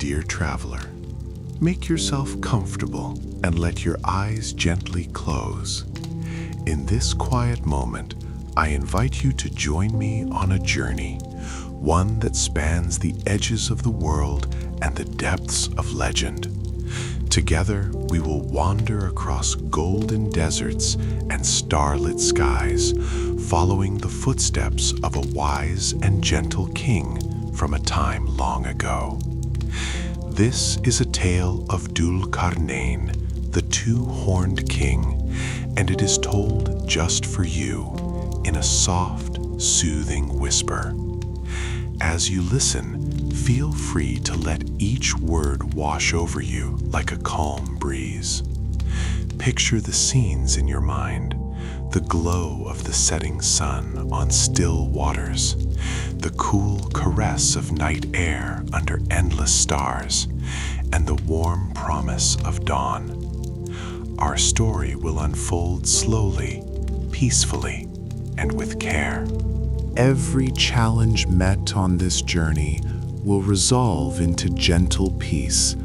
dear traveler. Make yourself comfortable and let your eyes gently close. In this quiet moment, I invite you to join me on a journey, one that spans the edges of the world and the depths of legend. Together, we will wander across golden deserts and starlit skies, following the footsteps of a wise and gentle king from a time long ago. This is a tale of Dhul-Qarnayn, the two-horned king, and it is told just for you in a soft, soothing whisper. As you listen, feel free to let each word wash over you like a calm breeze. Picture the scenes in your mind, the glow of the setting sun on still waters, the cool caress of night air under endless stars, and the warm promise of dawn. Our story will unfold slowly, peacefully, and with care. Every challenge met on this journey will resolve into gentle peace.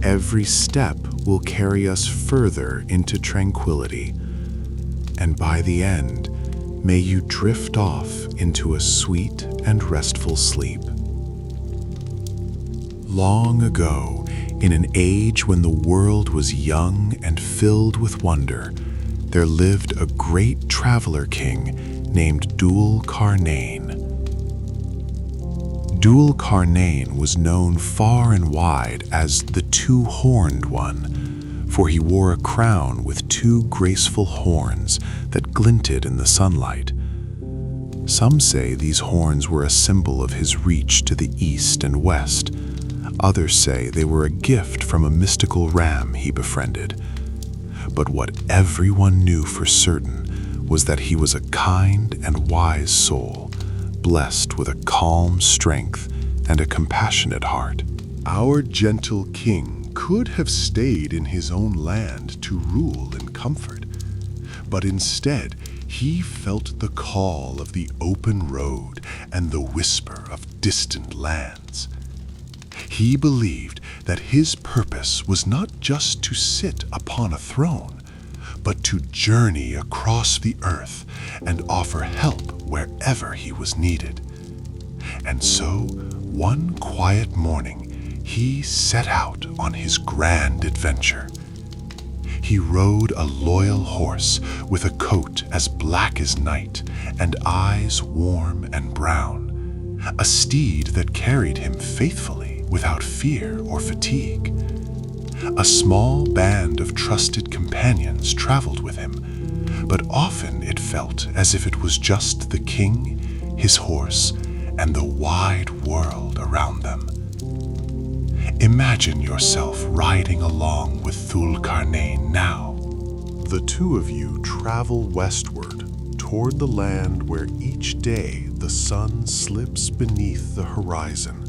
Every step will carry us further into tranquility. And by the end, may you drift off into a sweet and restful sleep. Long ago, in an age when the world was young and filled with wonder, there lived a great traveler king named Dhul-Qarnayn. Dhul-Qarnayn was known far and wide as the two-horned one, for he wore a crown with two graceful horns that glinted in the sunlight. Some say these horns were a symbol of his reach to the east and west. Others say they were a gift from a mystical ram he befriended. But what everyone knew for certain was that he was a kind and wise soul, blessed with a calm strength and a compassionate heart. Our gentle king could have stayed in his own land to rule in comfort, but instead he felt the call of the open road and the whisper of distant lands. He believed that his purpose was not just to sit upon a throne, but to journey across the earth and offer help wherever he was needed. And so, one quiet morning, he set out on his grand adventure. He rode a loyal horse with a coat as black as night and eyes warm and brown, a steed that carried him faithfully without fear or fatigue. A small band of trusted companions traveled with him, but often it felt as if it was just the king, his horse, and the wide world around them. Imagine yourself riding along with Dhul-Qarnayn now. The two of you travel westward toward the land where each day the sun slips beneath the horizon.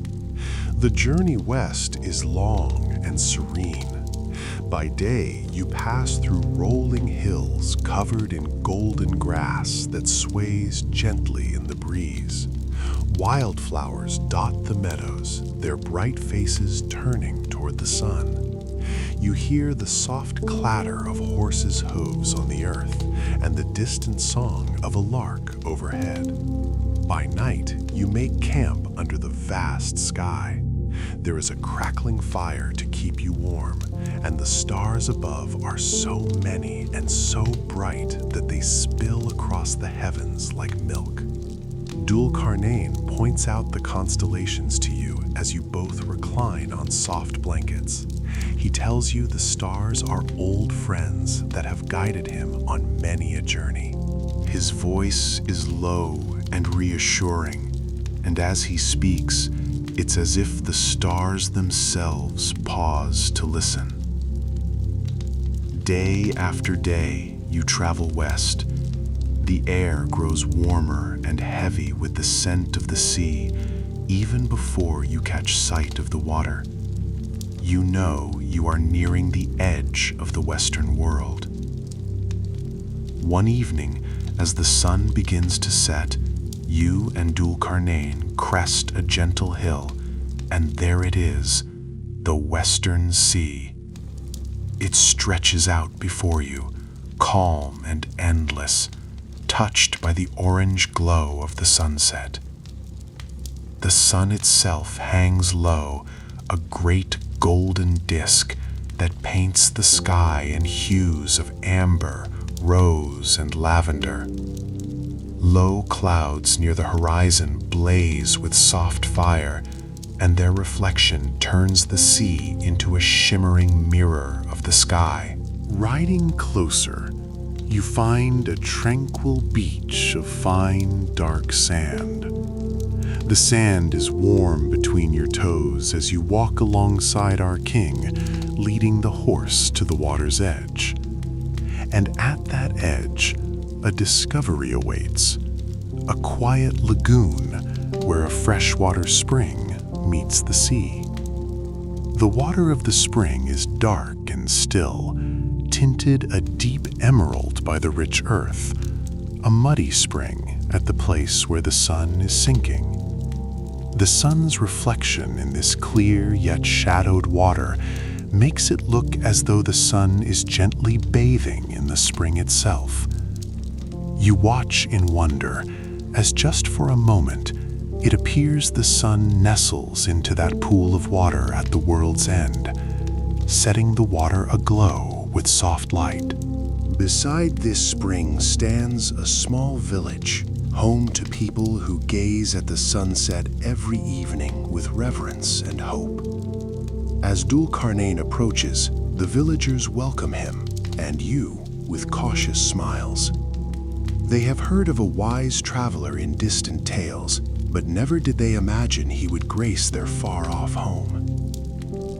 The journey west is long and serene. By day, you pass through rolling hills covered in golden grass that sways gently in the breeze. Wildflowers dot the meadows, their bright faces turning toward the sun. You hear the soft clatter of horses' hooves on the earth and the distant song of a lark overhead. By night, you make camp under the vast sky. There is a crackling fire to keep you warm, and the stars above are so many and so bright that they spill across the heavens like milk. Dhul-Qarnayn points out the constellations to you as you both recline on soft blankets. He tells you the stars are old friends that have guided him on many a journey. His voice is low and reassuring, and as he speaks, it's as if the stars themselves pause to listen. Day after day, you travel west. The air grows warmer and heavy with the scent of the sea, even before you catch sight of the water. You know you are nearing the edge of the Western world. One evening, as the sun begins to set, you and Dhul-Qarnayn crest a gentle hill, and there it is, the Western Sea. It stretches out before you, calm and endless, touched by the orange glow of the sunset. The sun itself hangs low, a great golden disk that paints the sky in hues of amber, rose, and lavender. Low clouds near the horizon blaze with soft fire, and their reflection turns the sea into a shimmering mirror of the sky. Riding closer, you find a tranquil beach of fine, dark sand. The sand is warm between your toes as you walk alongside our king, leading the horse to the water's edge. And at that edge, a discovery awaits, a quiet lagoon where a freshwater spring meets the sea. The water of the spring is dark and still, tinted a deep emerald by the rich earth, a muddy spring at the place where the sun is sinking. The sun's reflection in this clear yet shadowed water makes it look as though the sun is gently bathing in the spring itself. You watch in wonder as just for a moment it appears the sun nestles into that pool of water at the world's end, setting the water aglow with soft light. Beside this spring stands a small village, home to people who gaze at the sunset every evening with reverence and hope. As Dhul-Qarnayn approaches, the villagers welcome him and you with cautious smiles. They have heard of a wise traveler in distant tales, but never did they imagine he would grace their far-off home.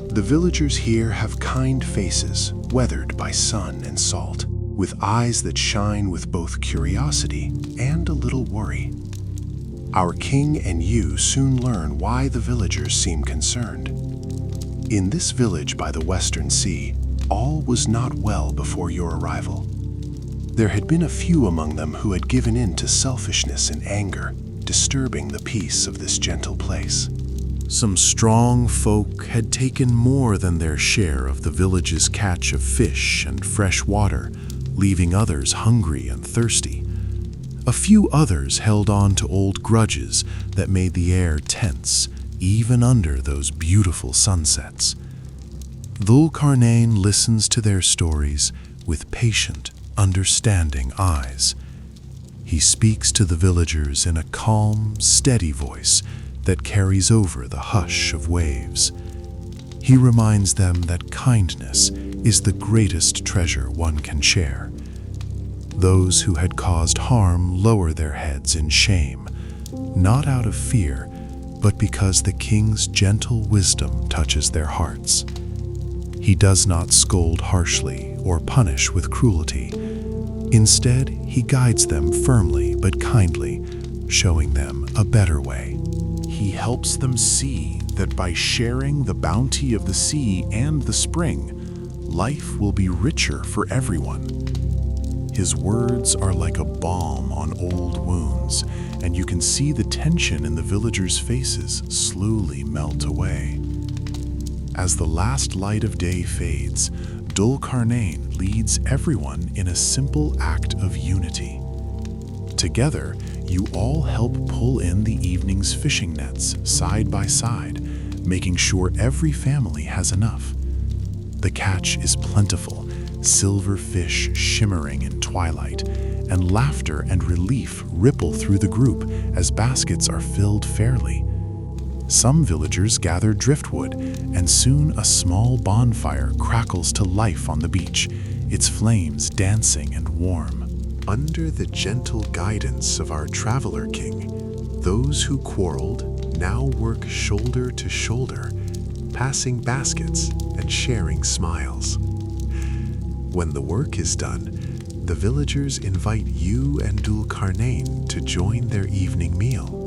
The villagers here have kind faces, weathered by sun and salt, with eyes that shine with both curiosity and a little worry. Our king and you soon learn why the villagers seem concerned. In this village by the Western Sea, all was not well before your arrival. There had been a few among them who had given in to selfishness and anger, disturbing the peace of this gentle place. Some strong folk had taken more than their share of the village's catch of fish and fresh water, leaving others hungry and thirsty. A few others held on to old grudges that made the air tense, even under those beautiful sunsets. Dhul-Qarnayn listens to their stories with patient, understanding eyes. He speaks to the villagers in a calm, steady voice that carries over the hush of waves. He reminds them that kindness is the greatest treasure one can share. Those who had caused harm lower their heads in shame, not out of fear, but because the king's gentle wisdom touches their hearts. He does not scold harshly or punish with cruelty. Instead, he guides them firmly but kindly, showing them a better way. He helps them see that by sharing the bounty of the sea and the spring, life will be richer for everyone. His words are like a balm on old wounds, and you can see the tension in the villagers' faces slowly melt away. As the last light of day fades, Dhul-Qarnayn leads everyone in a simple act of unity. Together, you all help pull in the evening's fishing nets side by side, making sure every family has enough. The catch is plentiful, silver fish shimmering in twilight, and laughter and relief ripple through the group as baskets are filled fairly. Some villagers gather driftwood, and soon a small bonfire crackles to life on the beach, its flames dancing and warm. Under the gentle guidance of our traveler king, those who quarreled now work shoulder to shoulder, passing baskets and sharing smiles. When the work is done, the villagers invite you and Dhul-Qarnayn to join their evening meal.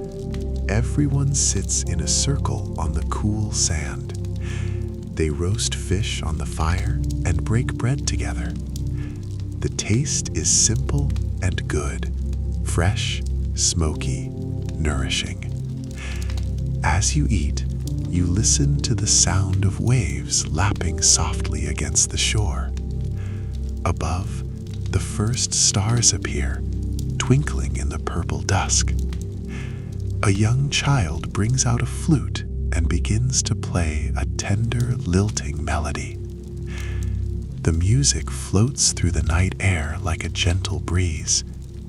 Everyone sits in a circle on the cool sand. They roast fish on the fire and break bread together. The taste is simple and good, fresh, smoky, nourishing. As you eat, You listen to the sound of waves lapping softly against the shore. Above, the first stars appear, twinkling in the purple dusk. A young child brings out a flute and begins to play a tender, lilting melody. The music floats through the night air like a gentle breeze,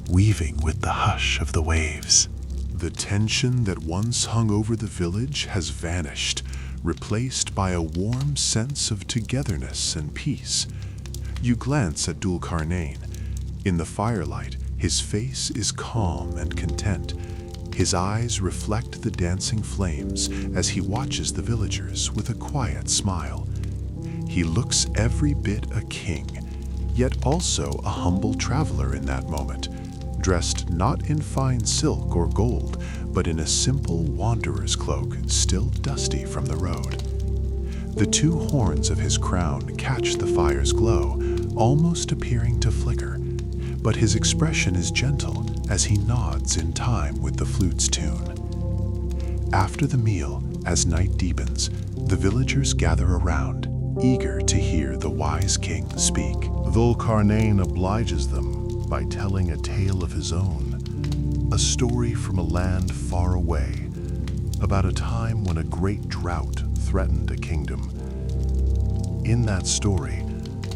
weaving with the hush of the waves. The tension that once hung over the village has vanished, replaced by a warm sense of togetherness and peace. You glance at Dhul-Qarnayn. In the firelight, his face is calm and content. His eyes reflect the dancing flames as he watches the villagers with a quiet smile. He looks every bit a king, yet also a humble traveler in that moment, dressed not in fine silk or gold, but in a simple wanderer's cloak, still dusty from the road. The two horns of his crown catch the fire's glow, almost appearing to flicker, but his expression is gentle as he nods in time with the flute's tune. After the meal, as night deepens, the villagers gather around, eager to hear the wise king speak. Dhul-Qarnayn obliges them by telling a tale of his own, a story from a land far away, about a time when a great drought threatened a kingdom. In that story,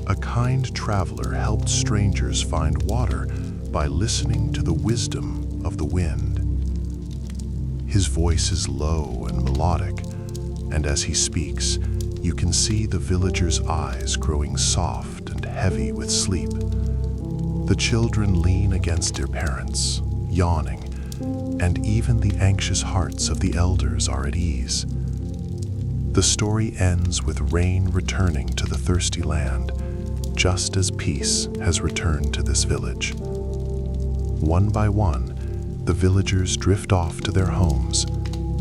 a kind traveler helped strangers find water by listening to the wisdom of the wind. His voice is low and melodic, and as he speaks, you can see the villagers' eyes growing soft and heavy with sleep. The children lean against their parents, yawning, and even the anxious hearts of the elders are at ease. The story ends with rain returning to the thirsty land, just as peace has returned to this village. One by one, the villagers drift off to their homes,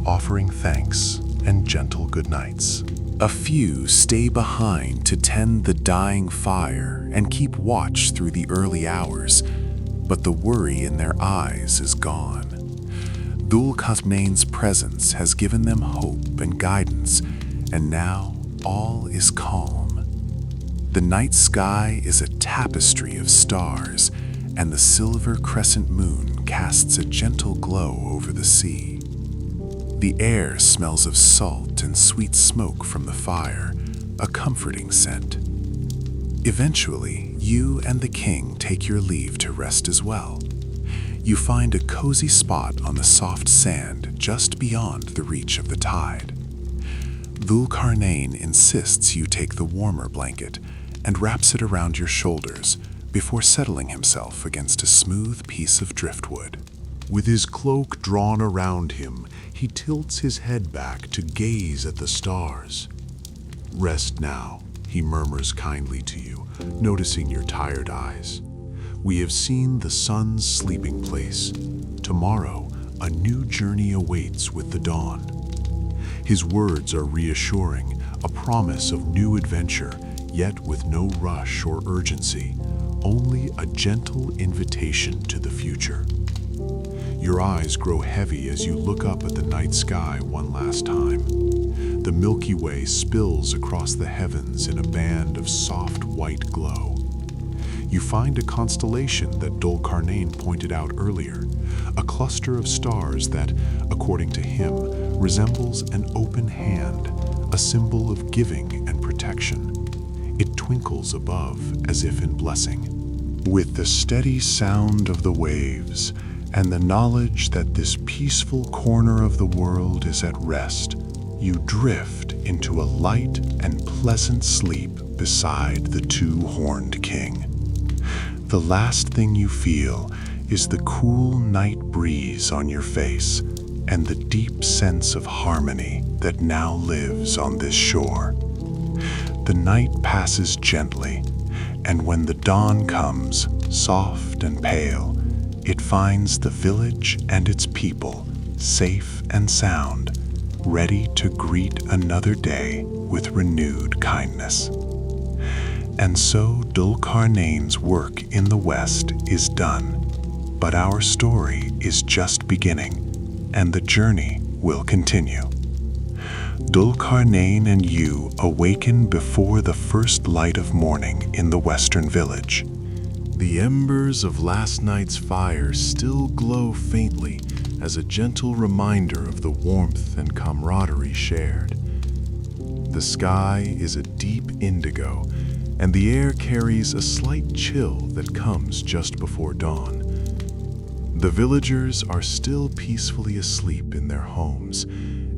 offering thanks and gentle goodnights. A few stay behind to tend the dying fire and keep watch through the early hours, but the worry in their eyes is gone. Dhul-Qarnayn's presence has given them hope and guidance, and now all is calm. The night sky is a tapestry of stars, and the silver crescent moon casts a gentle glow over the sea. The air smells of salt and sweet smoke from the fire, a comforting scent. Eventually, you and the king take your leave to rest as well. You find a cozy spot on the soft sand just beyond the reach of the tide. Dhul-Qarnayn insists you take the warmer blanket and wraps it around your shoulders before settling himself against a smooth piece of driftwood. With his cloak drawn around him, he tilts his head back to gaze at the stars. "Rest now," he murmurs kindly to you, noticing your tired eyes. "We have seen the sun's sleeping place. Tomorrow, a new journey awaits with the dawn." His words are reassuring, a promise of new adventure, yet with no rush or urgency, only a gentle invitation to the future. Your eyes grow heavy as you look up at the night sky one last time. The Milky Way spills across the heavens in a band of soft white glow. You find a constellation that Dhul-Qarnayn pointed out earlier, a cluster of stars that, according to him, resembles an open hand, a symbol of giving and protection. It twinkles above as if in blessing. With the steady sound of the waves, and the knowledge that this peaceful corner of the world is at rest, you drift into a light and pleasant sleep beside the two-horned king. The last thing you feel is the cool night breeze on your face and the deep sense of harmony that now lives on this shore. The night passes gently, and when the dawn comes, soft and pale, it finds the village and its people safe and sound, ready to greet another day with renewed kindness. And so Dhul-Qarnayn's work in the West is done, but our story is just beginning, and the journey will continue. Dhul-Qarnayn and you awaken before the first light of morning in the western village. The embers of last night's fire still glow faintly as a gentle reminder of the warmth and camaraderie shared. The sky is a deep indigo, and the air carries a slight chill that comes just before dawn. The villagers are still peacefully asleep in their homes,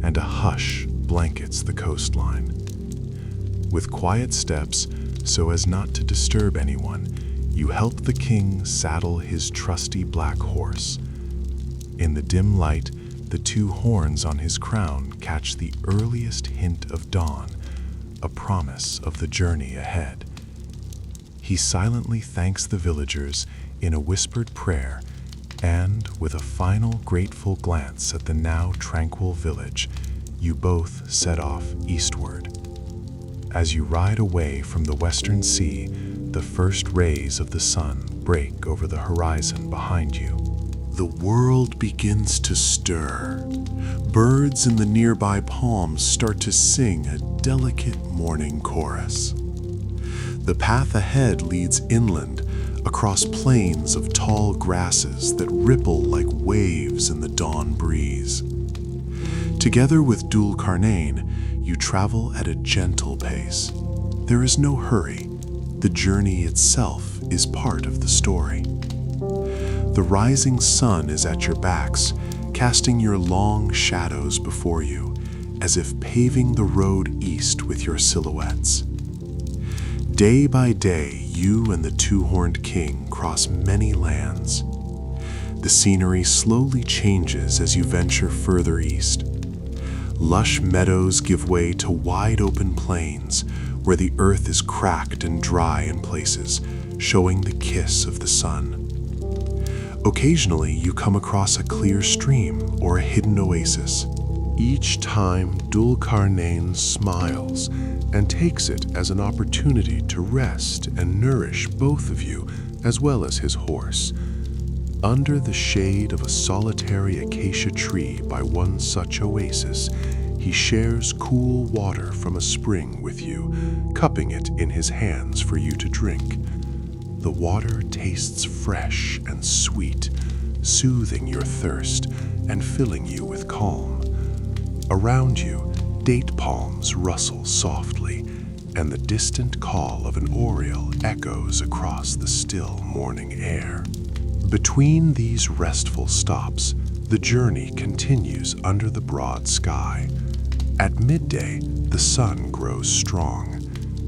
and a hush blankets the coastline. With quiet steps, so as not to disturb anyone, you help the king saddle his trusty black horse. In the dim light, the two horns on his crown catch the earliest hint of dawn, a promise of the journey ahead. He silently thanks the villagers in a whispered prayer, and with a final grateful glance at the now tranquil village, you both set off eastward. As you ride away from the western sea, the first rays of the sun break over the horizon behind you. The world begins to stir. Birds in the nearby palms start to sing a delicate morning chorus. The path ahead leads inland, across plains of tall grasses that ripple like waves in the dawn breeze. Together with Dhul-Qarnayn, you travel at a gentle pace. There is no hurry. The journey itself is part of the story. The rising sun is at your backs, casting your long shadows before you, as if paving the road east with your silhouettes. Day by day, you and the two-horned king cross many lands. The scenery slowly changes as you venture further east. Lush meadows give way to wide-open plains, where the earth is cracked and dry in places, showing the kiss of the sun. Occasionally, you come across a clear stream or a hidden oasis. Each time, Dhul-Qarnayn smiles and takes it as an opportunity to rest and nourish both of you, as well as his horse. Under the shade of a solitary acacia tree by one such oasis, he shares cool water from a spring with you, cupping it in his hands for you to drink. The water tastes fresh and sweet, soothing your thirst and filling you with calm. Around you, date palms rustle softly, and the distant call of an oriole echoes across the still morning air. Between these restful stops, the journey continues under the broad sky. At midday, the sun grows strong.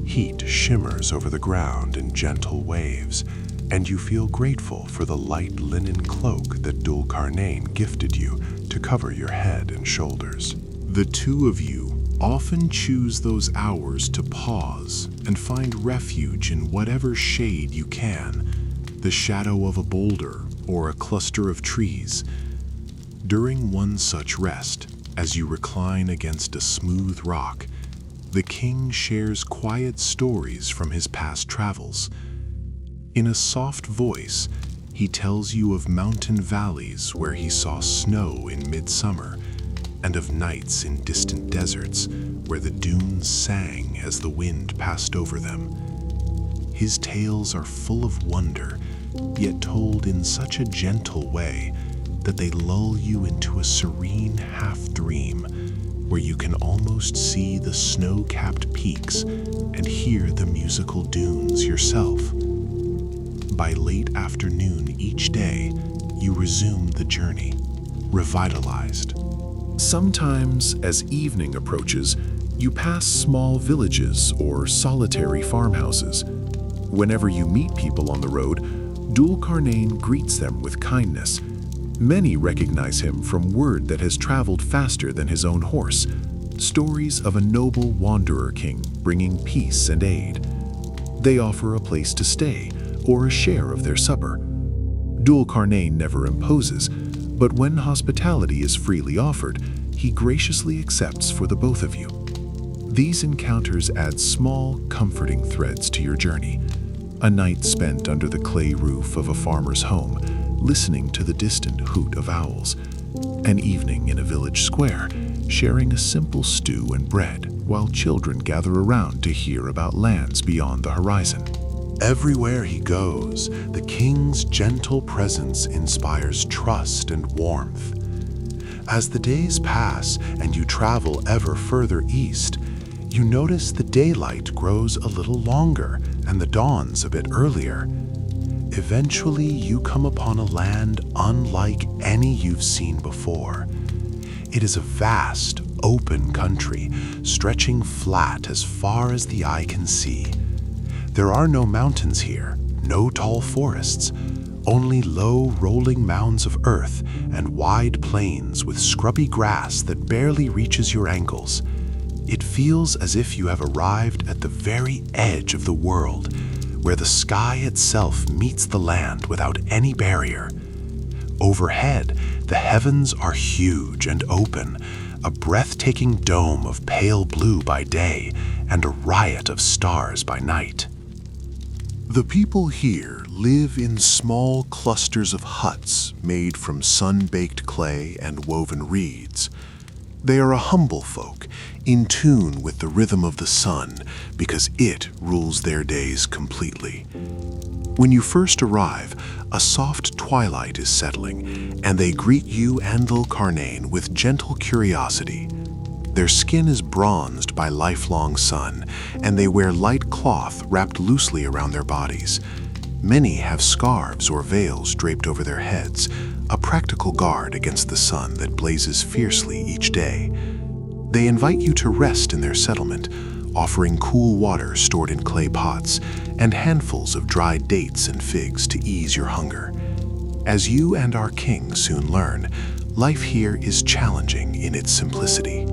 Heat shimmers over the ground in gentle waves, and you feel grateful for the light linen cloak that Dhul-Qarnayn gifted you to cover your head and shoulders. The two of you often choose those hours to pause and find refuge in whatever shade you can, the shadow of a boulder or a cluster of trees. During one such rest, as you recline against a smooth rock, the king shares quiet stories from his past travels. In a soft voice, he tells you of mountain valleys where he saw snow in midsummer, and of nights in distant deserts where the dunes sang as the wind passed over them. His tales are full of wonder, yet told in such a gentle way that they lull you into a serene half-dream where you can almost see the snow-capped peaks and hear the musical dunes yourself. By late afternoon each day, you resume the journey, revitalized. Sometimes, as evening approaches, you pass small villages or solitary farmhouses. Whenever you meet people on the road, Dhul-Qarnayn greets them with kindness. Many recognize him from word that has traveled faster than his own horse, stories of a noble wanderer king bringing peace and aid. They offer a place to stay or a share of their supper. Dhul-Qarnayn never imposes, but when hospitality is freely offered, he graciously accepts for the both of you. These encounters add small, comforting threads to your journey. A night spent under the clay roof of a farmer's home, listening to the distant hoot of owls. An evening in a village square, sharing a simple stew and bread while children gather around to hear about lands beyond the horizon. Everywhere he goes, the king's gentle presence inspires trust and warmth. As the days pass and you travel ever further east, you notice the daylight grows a little longer and the dawn's a bit earlier. Eventually, you come upon a land unlike any you've seen before. It is a vast, open country, stretching flat as far as the eye can see. There are no mountains here, no tall forests, only low, rolling mounds of earth and wide plains with scrubby grass that barely reaches your ankles. It feels as if you have arrived at the very edge of the world, where the sky itself meets the land without any barrier. Overhead, the heavens are huge and open, a breathtaking dome of pale blue by day and a riot of stars by night. The people here live in small clusters of huts made from sun-baked clay and woven reeds. They are a humble folk, in tune with the rhythm of the sun, because it rules their days completely. When you first arrive, a soft twilight is settling, and they greet you and Dhul-Qarnayn with gentle curiosity. Their skin is bronzed by lifelong sun, and they wear light cloth wrapped loosely around their bodies. Many have scarves or veils draped over their heads, a practical guard against the sun that blazes fiercely each day. They invite you to rest in their settlement, offering cool water stored in clay pots and handfuls of dried dates and figs to ease your hunger. As you and our king soon learn, life here is challenging in its simplicity.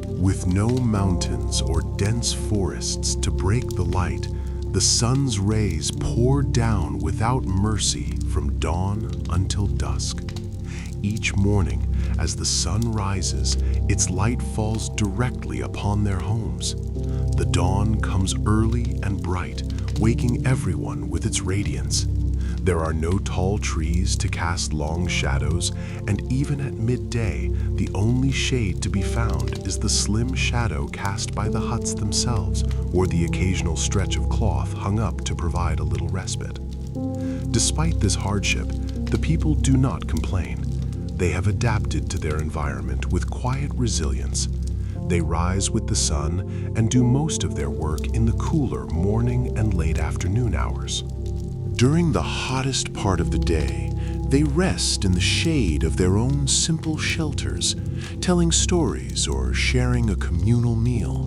With no mountains or dense forests to break the light, the sun's rays pour down without mercy from dawn until dusk. Each morning, as the sun rises, its light falls directly upon their homes. The dawn comes early and bright, waking everyone with its radiance. There are no tall trees to cast long shadows, and even at midday, the only shade to be found is the slim shadow cast by the huts themselves or the occasional stretch of cloth hung up to provide a little respite. Despite this hardship, the people do not complain. They have adapted to their environment with quiet resilience. They rise with the sun and do most of their work in the cooler morning and late afternoon hours. During the hottest part of the day, they rest in the shade of their own simple shelters, telling stories or sharing a communal meal.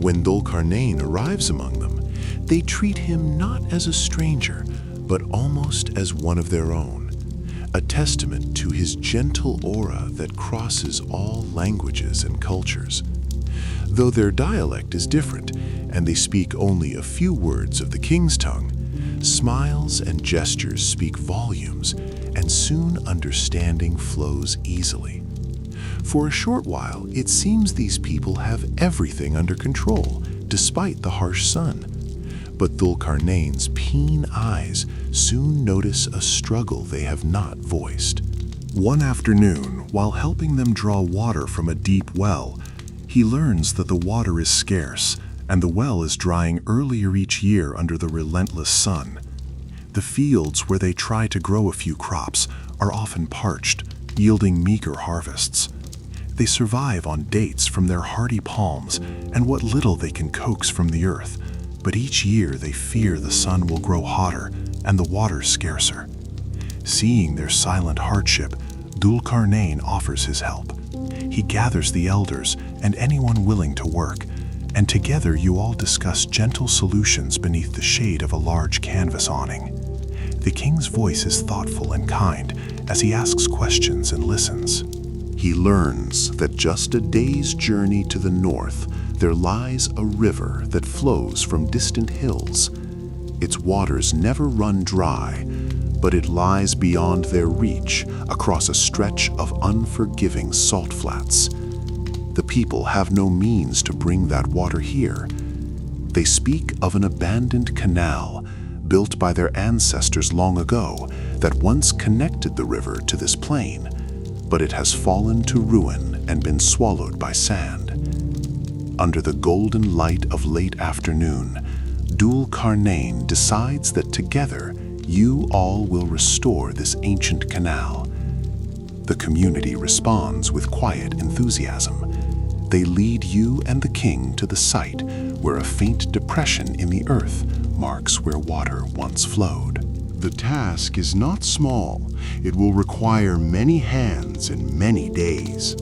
When Dhul-Qarnayn arrives among them, they treat him not as a stranger, but almost as one of their own, a testament to his gentle aura that crosses all languages and cultures. Though their dialect is different, and they speak only a few words of the king's tongue, smiles and gestures speak volumes, and soon understanding flows easily. For a short while, it seems these people have everything under control, despite the harsh sun. But Dhul-Qarnayn's keen eyes soon notice a struggle they have not voiced. One afternoon, while helping them draw water from a deep well, he learns that the water is scarce, and the well is drying earlier each year under the relentless sun. The fields where they try to grow a few crops are often parched, yielding meager harvests. They survive on dates from their hardy palms and what little they can coax from the earth, but each year they fear the sun will grow hotter and the water scarcer. Seeing their silent hardship, Dhul-Qarnayn offers his help. He gathers the elders and anyone willing to work, and together you all discuss gentle solutions beneath the shade of a large canvas awning. The king's voice is thoughtful and kind as he asks questions and listens. He learns that just a day's journey to the north, there lies a river that flows from distant hills. Its waters never run dry, but it lies beyond their reach across a stretch of unforgiving salt flats. The people have no means to bring that water here. They speak of an abandoned canal built by their ancestors long ago that once connected the river to this plain. but it has fallen to ruin and been swallowed by sand. Under the golden light of late afternoon, Dhul-Qarnayn decides that together you all will restore this ancient canal. The community responds with quiet enthusiasm. They lead you and the king to the site where a faint depression in the earth marks where water once flowed. The task is not small. It will require many hands and many days.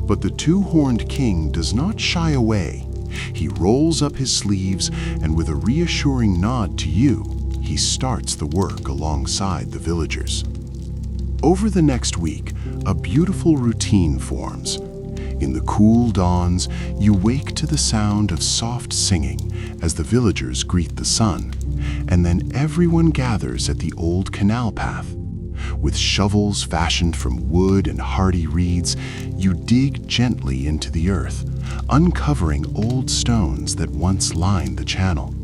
But the two-horned king does not shy away. He rolls up his sleeves, and with a reassuring nod to you, he starts the work alongside the villagers. Over the next week, a beautiful routine forms. In the cool dawns, you wake to the sound of soft singing as the villagers greet the sun, and then everyone gathers at the old canal path. With shovels fashioned from wood and hardy reeds, you dig gently into the earth, uncovering old stones that once lined the channel.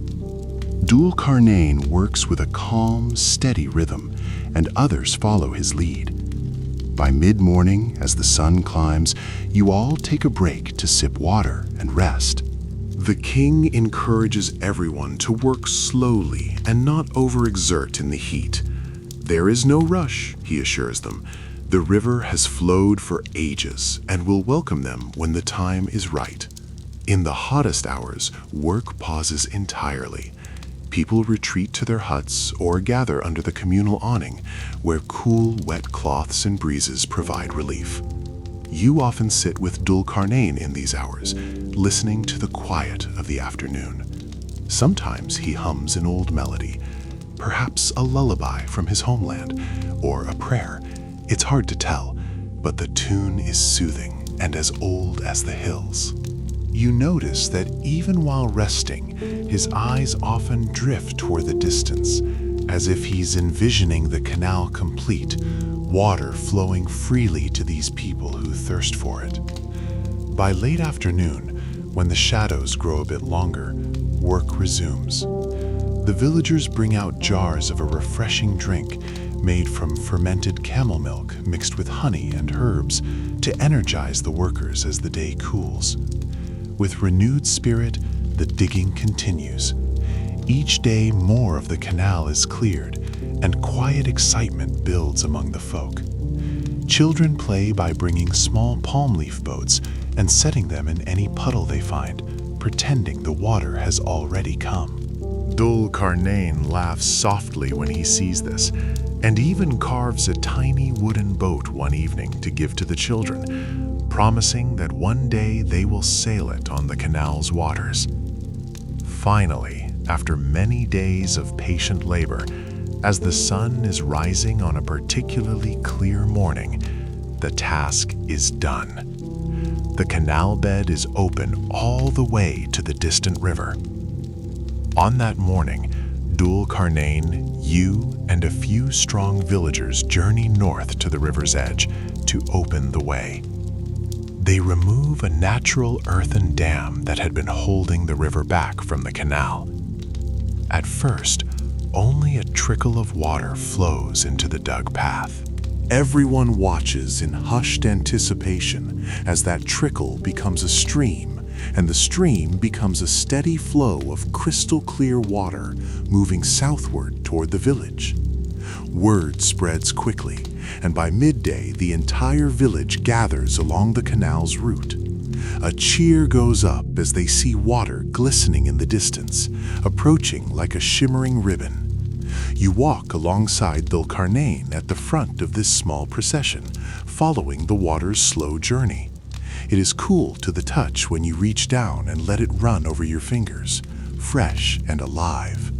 Dhul-Qarnayn works with a calm, steady rhythm, and others follow his lead. By mid-morning, as the sun climbs, you all take a break to sip water and rest. The king encourages everyone to work slowly and not overexert in the heat. There is no rush, he assures them. The river has flowed for ages and will welcome them when the time is right. In the hottest hours, work pauses entirely. People retreat to their huts or gather under the communal awning, where cool, wet cloths and breezes provide relief. You often sit with Dhul-Qarnayn in these hours, listening to the quiet of the afternoon. Sometimes he hums an old melody, perhaps a lullaby from his homeland, or a prayer. It's hard to tell, but the tune is soothing and as old as the hills. You notice that even while resting, his eyes often drift toward the distance, as if he's envisioning the canal complete, water flowing freely to these people who thirst for it. By late afternoon, when the shadows grow a bit longer, work resumes. The villagers bring out jars of a refreshing drink made from fermented camel milk mixed with honey and herbs to energize the workers as the day cools. With renewed spirit, the digging continues. Each day, more of the canal is cleared, and quiet excitement builds among the folk. Children play by bringing small palm leaf boats and setting them in any puddle they find, pretending the water has already come. Dhul-Qarnayn laughs softly when he sees this, and even carves a tiny wooden boat one evening to give to the children, promising that one day they will sail it on the canal's waters. Finally, after many days of patient labor, as the sun is rising on a particularly clear morning, the task is done. The canal bed is open all the way to the distant river. On that morning, Dhul-Qarnayn, you and a few strong villagers journey north to the river's edge to open the way. They remove a natural earthen dam that had been holding the river back from the canal. At first, only a trickle of water flows into the dug path. Everyone watches in hushed anticipation as that trickle becomes a stream, and the stream becomes a steady flow of crystal clear water moving southward toward the village. Word spreads quickly, and by midday the entire village gathers along the canal's route. A cheer goes up as they see water glistening in the distance, approaching like a shimmering ribbon. You walk alongside Dhul-Qarnayn at the front of this small procession, following the water's slow journey. It is cool to the touch when you reach down and let it run over your fingers, fresh and alive.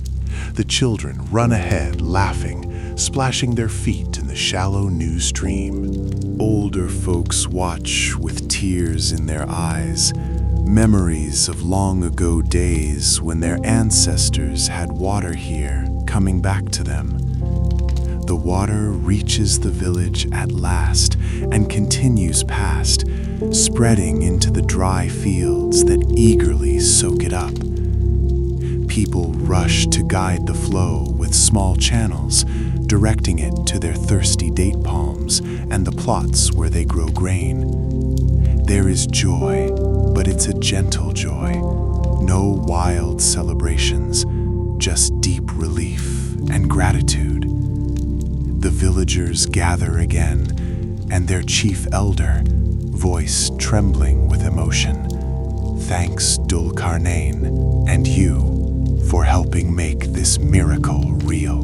The children run ahead, laughing, splashing their feet in the shallow new stream. Older folks watch with tears in their eyes, memories of long ago days when their ancestors had water here coming back to them. The water reaches the village at last and continues past, spreading into the dry fields that eagerly soak it up. People rush to guide the flow with small channels, directing it to their thirsty date palms. homes and the plots where they grow grain. There is joy, but it's a gentle joy. No wild celebrations, just deep relief and gratitude. The villagers gather again, and their chief elder, voice trembling with emotion, thanks Dhul-Qarnayn and you for helping make this miracle real.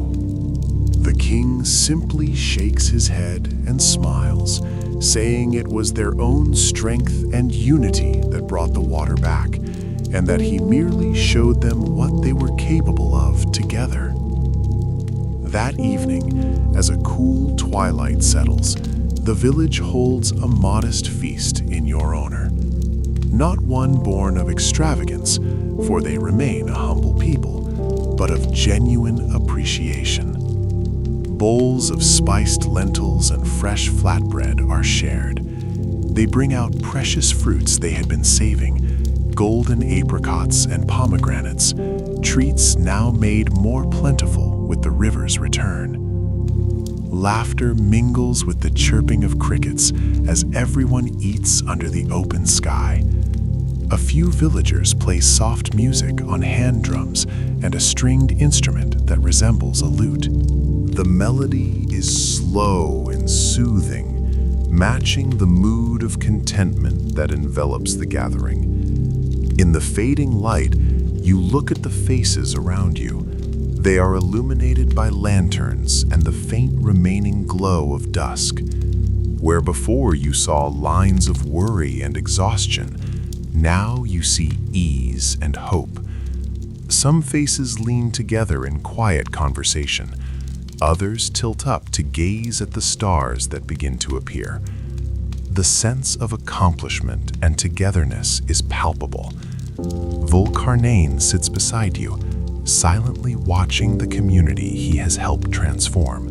The king simply shakes his head and smiles, saying it was their own strength and unity that brought the water back, and that he merely showed them what they were capable of together. That evening, as a cool twilight settles, the village holds a modest feast in your honor. Not one born of extravagance, for they remain a humble people, but of genuine appreciation. Bowls of spiced lentils and fresh flatbread are shared. They bring out precious fruits they had been saving, golden apricots and pomegranates, treats now made more plentiful with the river's return. Laughter mingles with the chirping of crickets as everyone eats under the open sky. A few villagers play soft music on hand drums and a stringed instrument that resembles a lute. The melody is slow and soothing, matching the mood of contentment that envelops the gathering. In the fading light, you look at the faces around you. They are illuminated by lanterns and the faint remaining glow of dusk. Where before you saw lines of worry and exhaustion, now you see ease and hope. Some faces lean together in quiet conversation. Others tilt up to gaze at the stars that begin to appear. The sense of accomplishment and togetherness is palpable. Dhul-Qarnayn sits beside you, silently watching the community he has helped transform.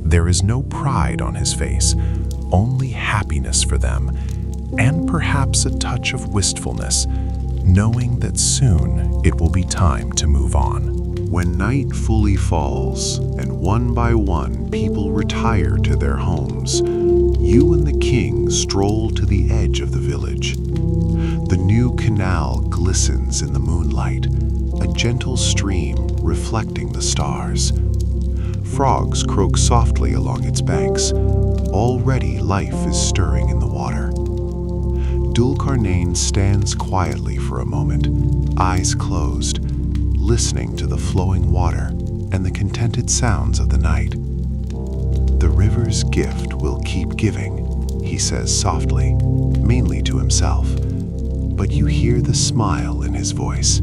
There is no pride on his face, only happiness for them, and perhaps a touch of wistfulness, knowing that soon it will be time to move on. When night fully falls, and one by one people retire to their homes, you and the king stroll to the edge of the village. The new canal glistens in the moonlight, a gentle stream reflecting the stars. Frogs croak softly along its banks. Already life is stirring in the water. Dhul-Qarnayn stands quietly for a moment, eyes closed, listening to the flowing water and the contented sounds of the night. The river's gift will keep giving, he says softly, mainly to himself, but you hear the smile in his voice.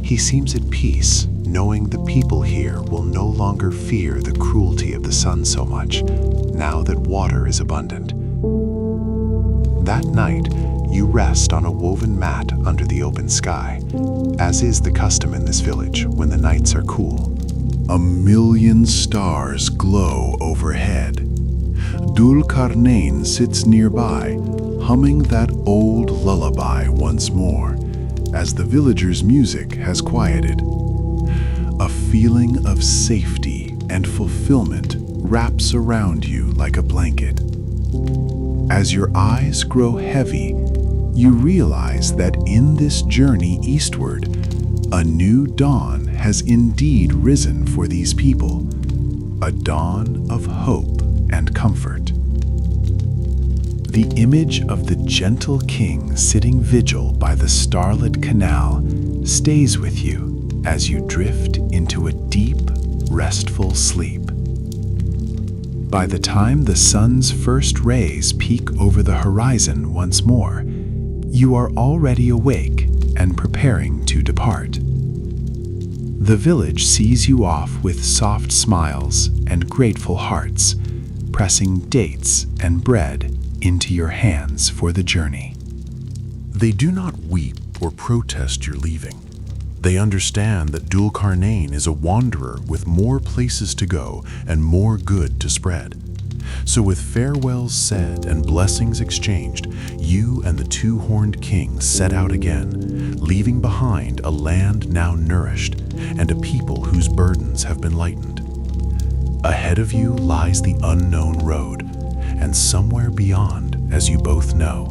He seems at peace, knowing the people here will no longer fear the cruelty of the sun so much, now that water is abundant. That night, you rest on a woven mat under the open sky, as is the custom in this village when the nights are cool. A million stars glow overhead. Dhul-Qarnayn sits nearby, humming that old lullaby once more, as the villagers' music has quieted. A feeling of safety and fulfillment wraps around you like a blanket. As your eyes grow heavy, you realize that in this journey eastward, a new dawn has indeed risen for these people, a dawn of hope and comfort. The image of the gentle king sitting vigil by the starlit canal stays with you as you drift into a deep, restful sleep. By the time the sun's first rays peek over the horizon once more, you are already awake and preparing to depart. The village sees you off with soft smiles and grateful hearts, pressing dates and bread into your hands for the journey. They do not weep or protest your leaving. They understand that Dhul-Qarnayn is a wanderer with more places to go and more good to spread. So with farewells said and blessings exchanged, you and the two-horned king set out again, leaving behind a land now nourished and a people whose burdens have been lightened. Ahead of you lies the unknown road, and somewhere beyond, as you both know,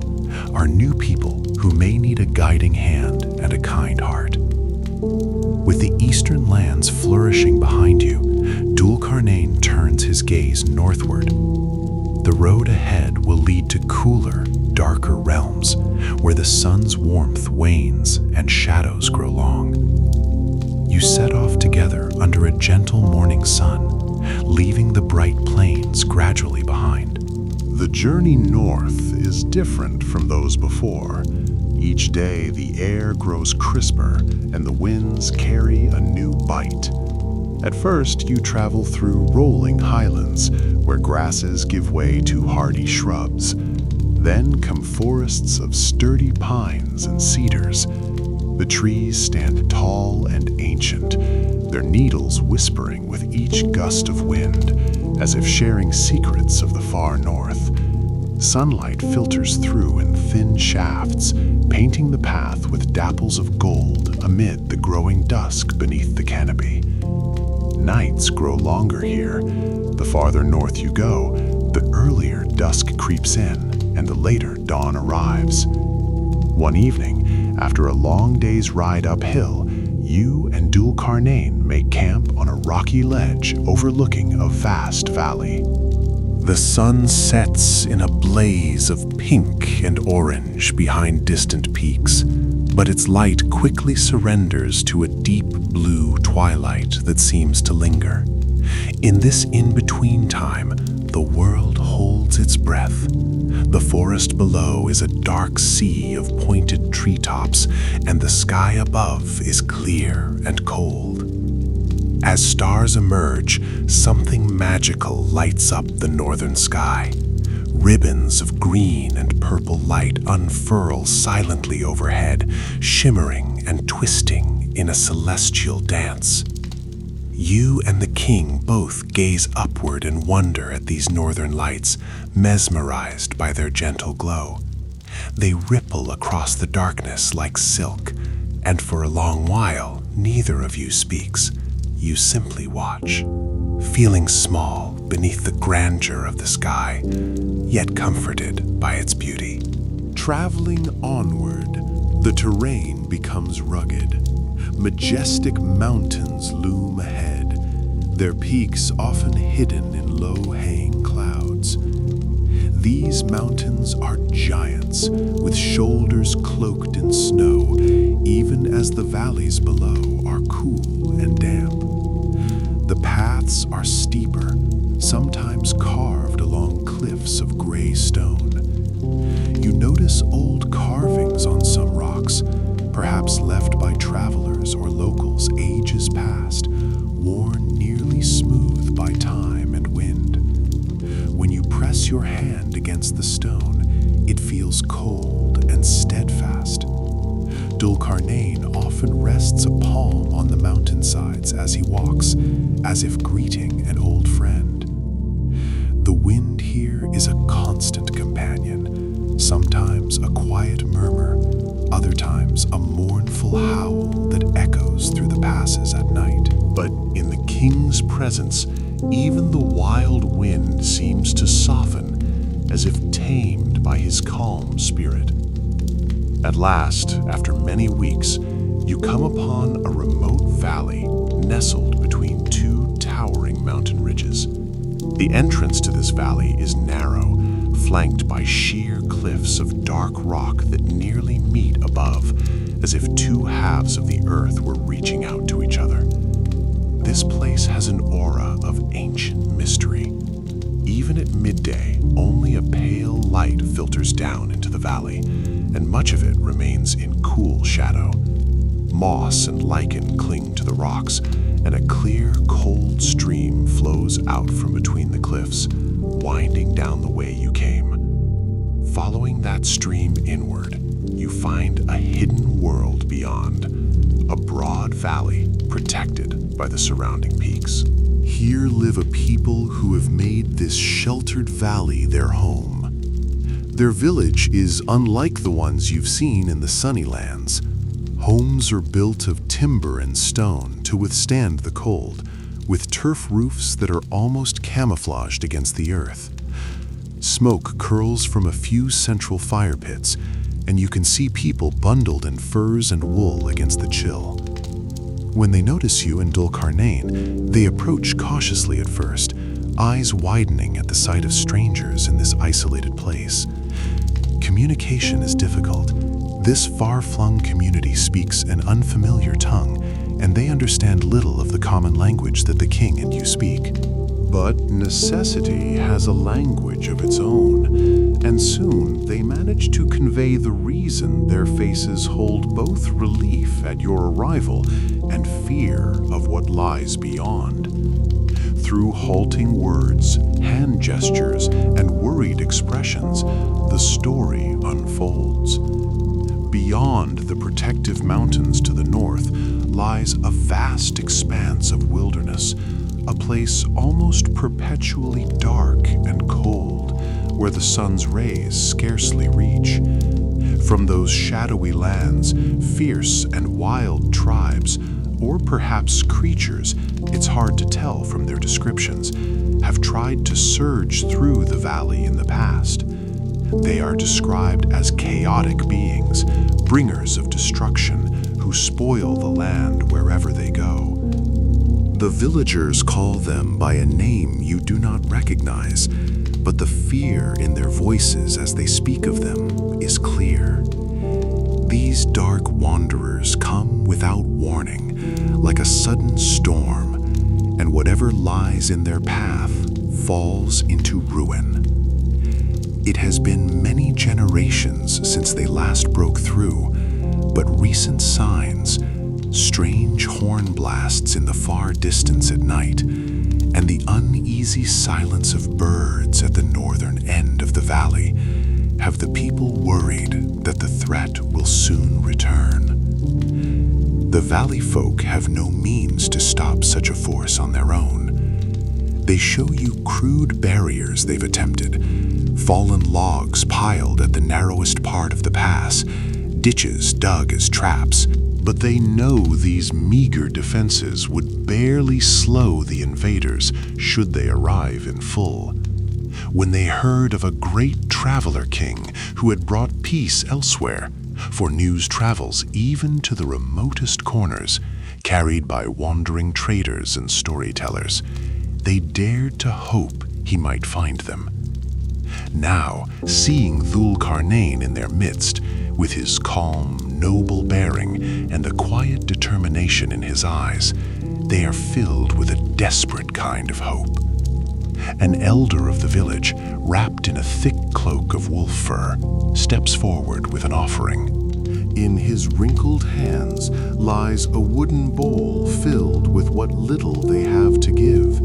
are new people who may need a guiding hand and a kind heart. With the eastern lands flourishing behind you, Dhul-Qarnayn turns his gaze northward. The road ahead will lead to cooler, darker realms where the sun's warmth wanes and shadows grow long. You set off together under a gentle morning sun, leaving the bright plains gradually behind. The journey north is different from those before. Each day the air grows crisper and the winds carry a new bite. At first you travel through rolling highlands where grasses give way to hardy shrubs. Then come forests of sturdy pines and cedars. The trees stand tall and ancient, their needles whispering with each gust of wind, as if sharing secrets of the far north. Sunlight filters through in thin shafts, painting the path with dapples of gold amid the growing dusk beneath the canopy. Nights grow longer here. The farther north you go, the earlier dusk creeps in and the later dawn arrives. One evening, after a long day's ride uphill, you and Dhul-Qarnayn make camp on a rocky ledge overlooking a vast valley. The sun sets in a blaze of pink and orange behind distant peaks, but its light quickly surrenders to a deep blue twilight that seems to linger. In this in-between time, the world holds its breath. The forest below is a dark sea of pointed treetops, and the sky above is clear and cold. As stars emerge, something magical lights up the northern sky. Ribbons of green and purple light unfurl silently overhead, shimmering and twisting in a celestial dance. You and the king both gaze upward in wonder at these northern lights, mesmerized by their gentle glow. They ripple across the darkness like silk, and for a long while, neither of you speaks. You simply watch, feeling small beneath the grandeur of the sky, yet comforted by its beauty. Traveling onward, the terrain becomes rugged. Majestic mountains loom ahead, their peaks often hidden in low-hanging clouds. These mountains are giants, with shoulders cloaked in snow, even as the valleys below are cool and damp. The paths are steeper, sometimes carved along cliffs of gray stone. You notice old carvings on some rocks, perhaps left by travelers or locals ages past, worn nearly smooth by time and wind. When you press your hand against the stone, it feels cold and steadfast. Dhul-Qarnayn often rests a palm on the mountainsides as he walks, as if greeting an old friend. The wind here is a constant companion, sometimes a quiet murmur, other times a mournful howl that echoes through the passes at night. But in the king's presence, even the wild wind seems to soften, as if tamed by his calm spirit. At last, after many weeks, you come upon a remote valley nestled between two towering mountain ridges. The entrance to this valley is narrow, flanked by sheer cliffs of dark rock that nearly meet above, as if two halves of the earth were reaching out to each other. This place has an aura of ancient mystery. Even at midday, only a pale light filters down into the valley, and much of it remains in cool shadow. Moss and lichen cling to the rocks, and a clear, cold stream flows out from between the cliffs, winding down the way you came. Following that stream inward, you find a hidden world beyond, a broad valley protected by the surrounding peaks. Here live a people who have made this sheltered valley their home. Their village is unlike the ones you've seen in the sunny lands. Homes are built of timber and stone to withstand the cold, with turf roofs that are almost camouflaged against the earth. Smoke curls from a few central fire pits, and you can see people bundled in furs and wool against the chill. When they notice you in Dhul-Qarnayn, they approach cautiously at first, eyes widening at the sight of strangers in this isolated place. Communication is difficult. This far-flung community speaks an unfamiliar tongue, and they understand little of the common language that the king and you speak. But necessity has a language of its own, and soon they manage to convey the reason their faces hold both relief at your arrival and fear of what lies beyond. Through halting words, hand gestures, and worried expressions, the story unfolds. Beyond the protective mountains to the north lies a vast expanse of wilderness, a place almost perpetually dark and cold, where the sun's rays scarcely reach. From those shadowy lands, fierce and wild tribes, or perhaps creatures, it's hard to tell from their descriptions, have tried to surge through the valley in the past. They are described as chaotic beings, bringers of destruction, who spoil the land wherever they go. The villagers call them by a name you do not recognize, but the fear in their voices as they speak of them is clear. These dark wanderers come without warning, like a sudden storm, and whatever lies in their path falls into ruin. It has been many generations since they last broke through, but recent signs, strange horn blasts in the far distance at night, and the uneasy silence of birds at the northern end of the valley have the people worried that the threat will soon return. The valley folk have no means to stop such a force on their own. They show you crude barriers they've attempted, fallen logs piled at the narrowest part of the pass, ditches dug as traps, but they know these meager defenses would barely slow the invaders should they arrive in full. When they heard of a great traveler king who had brought peace elsewhere, for news travels even to the remotest corners, carried by wandering traders and storytellers, they dared to hope he might find them. Now, seeing Dhul-Qarnayn in their midst, with his calm, noble bearing and the quiet determination in his eyes, they are filled with a desperate kind of hope. An elder of the village, wrapped in a thick cloak of wolf fur, steps forward with an offering. In his wrinkled hands lies a wooden bowl filled with what little they have to give,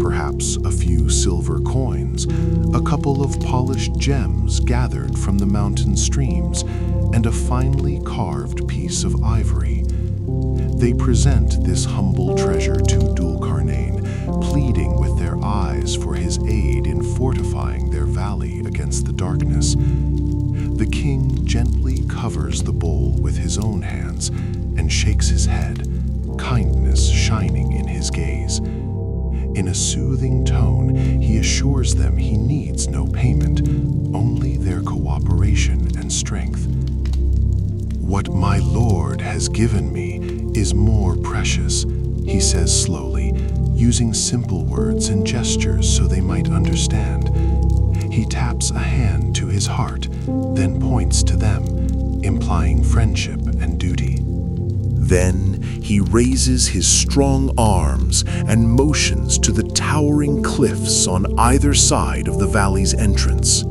perhaps a few silver coins, a couple of polished gems gathered from the mountain streams, and a finely carved piece of ivory. They present this humble treasure to Dhul-Qarnayn, pleading with their eyes for his aid in fortifying their valley against the darkness. The king gently covers the bowl with his own hands and shakes his head, kindness shining in his gaze. In a soothing tone, he assures them he needs no payment, only their cooperation and strength. "What my lord has given me is more precious," he says slowly, using simple words and gestures so they might understand. He taps a hand to his heart, then points to them, implying friendship and duty. Then he raises his strong arms and motions to the towering cliffs on either side of the valley's entrance.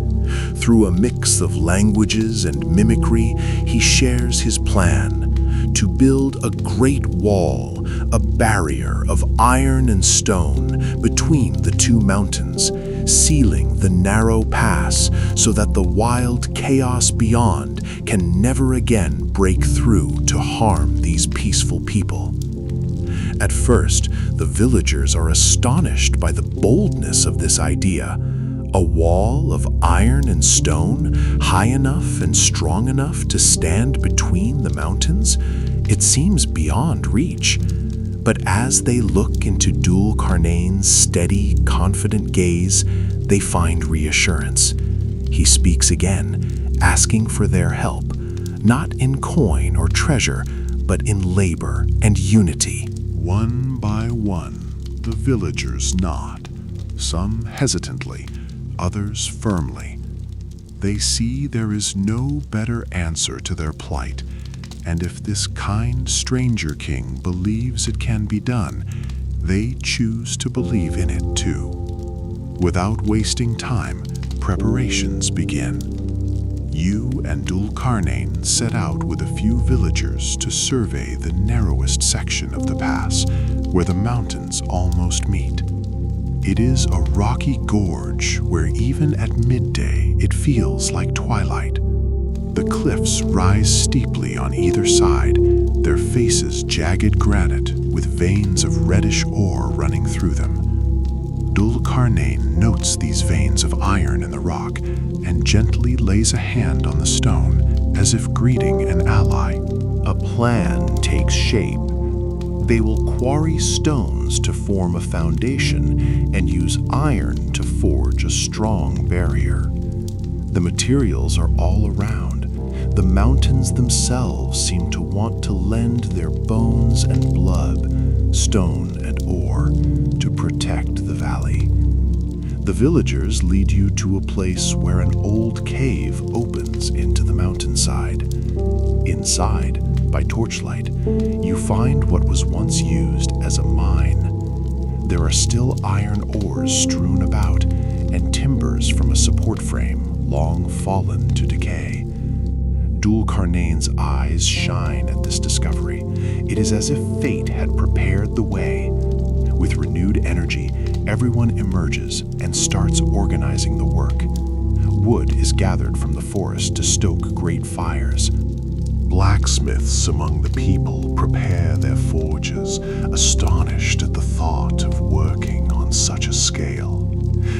Through a mix of languages and mimicry, he shares his plan to build a great wall, a barrier of iron and stone between the two mountains, sealing the narrow pass so that the wild chaos beyond can never again break through to harm these peaceful people. At first, the villagers are astonished by the boldness of this idea. A wall of iron and stone, high enough and strong enough to stand between the mountains? It seems beyond reach. But as they look into Dhul-Qarnayn's steady, confident gaze, they find reassurance. He speaks again, asking for their help, not in coin or treasure, but in labor and unity. One by one, the villagers nod, some hesitantly, others firmly. They see there is no better answer to their plight, and if this kind stranger king believes it can be done, they choose to believe in it too. Without wasting time, preparations begin. You and Dhul-Qarnayn set out with a few villagers to survey the narrowest section of the pass, where the mountains almost meet. It is a rocky gorge where even at midday it feels like twilight. The cliffs rise steeply on either side, their faces jagged granite with veins of reddish ore running through them. Dhul-Qarnayn notes these veins of iron in the rock and gently lays a hand on the stone as if greeting an ally. A plan takes shape. They will quarry stones to form a foundation and use iron to forge a strong barrier. The materials are all around. The mountains themselves seem to want to lend their bones and blood, stone and ore, to protect the valley. The villagers lead you to a place where an old cave opens into the mountainside. Inside, by torchlight, you find what was once used as a mine. There are still iron ores strewn about, and timbers from a support frame, long fallen to decay. Dhul-Qarnayn's eyes shine at this discovery. It is as if fate had prepared the way. With renewed energy, everyone emerges and starts organizing the work. Wood is gathered from the forest to stoke great fires. Blacksmiths among the people prepare their forges, astonished at the thought of working on such a scale.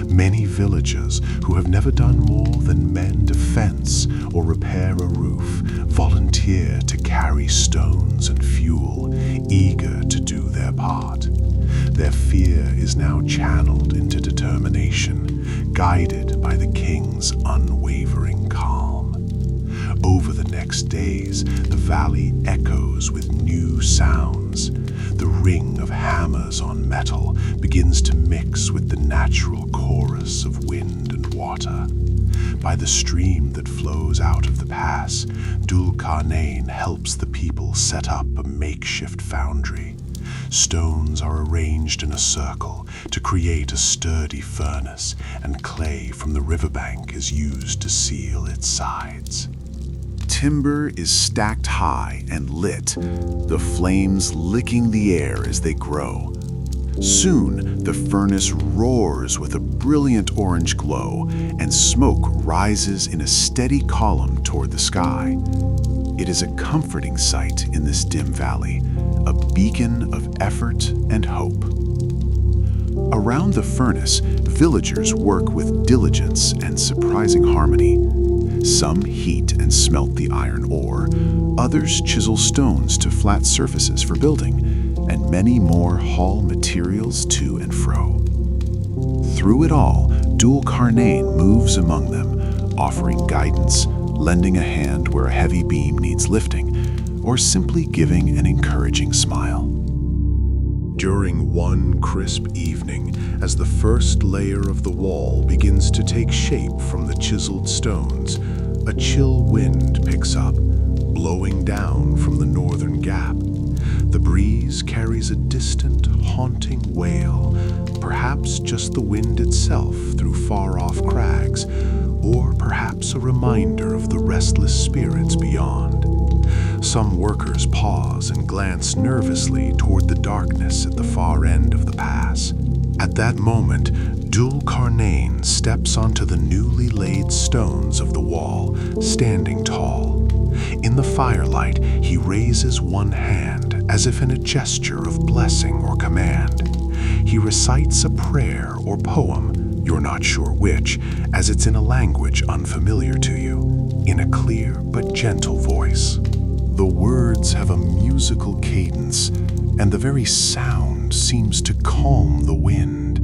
Many villagers who have never done more than mend a fence or repair a roof volunteer to carry stones and fuel, eager to do their part. Their fear is now channeled into determination, guided by the king's unwavering calm. Over the next days, the valley echoes with new sounds. The ring of hammers on metal begins to mix with the natural chorus of wind and water. By the stream that flows out of the pass, Dhul-Qarnayn helps the people set up a makeshift foundry. Stones are arranged in a circle to create a sturdy furnace, and clay from the riverbank is used to seal its sides. Timber is stacked high and lit, the flames licking the air as they grow. Soon, the furnace roars with a brilliant orange glow, and smoke rises in a steady column toward the sky. It is a comforting sight in this dim valley, a beacon of effort and hope. Around the furnace, villagers work with diligence and surprising harmony. Some heat and smelt the iron ore, others chisel stones to flat surfaces for building, and many more haul materials to and fro. Through it all, Dhul-Qarnayn moves among them, offering guidance, lending a hand where a heavy beam needs lifting, or simply giving an encouraging smile. During one crisp evening, as the first layer of the wall begins to take shape from the chiseled stones, a chill wind picks up, blowing down from the northern gap. The breeze carries a distant, haunting wail, perhaps just the wind itself through far-off crags, or perhaps a reminder of the restless spirits beyond. Some workers pause and glance nervously toward the darkness at the far end of the pass. At that moment, Dhul-Qarnayn steps onto the newly laid stones of the wall, standing tall. In the firelight, he raises one hand as if in a gesture of blessing or command. He recites a prayer or poem, you're not sure which, as it's in a language unfamiliar to you, in a clear but gentle voice. The words have a musical cadence, and the very sound seems to calm the wind.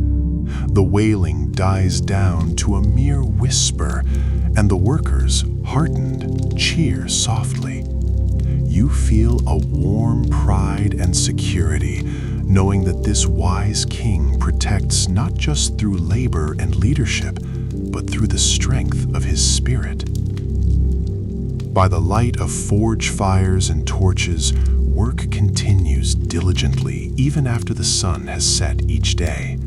The wailing dies down to a mere whisper, and the workers, heartened, cheer softly. You feel a warm pride and security, knowing that this wise king protects not just through labor and leadership, but through the strength of his spirit. By the light of forge fires and torches, work continues diligently even after the sun has set each day.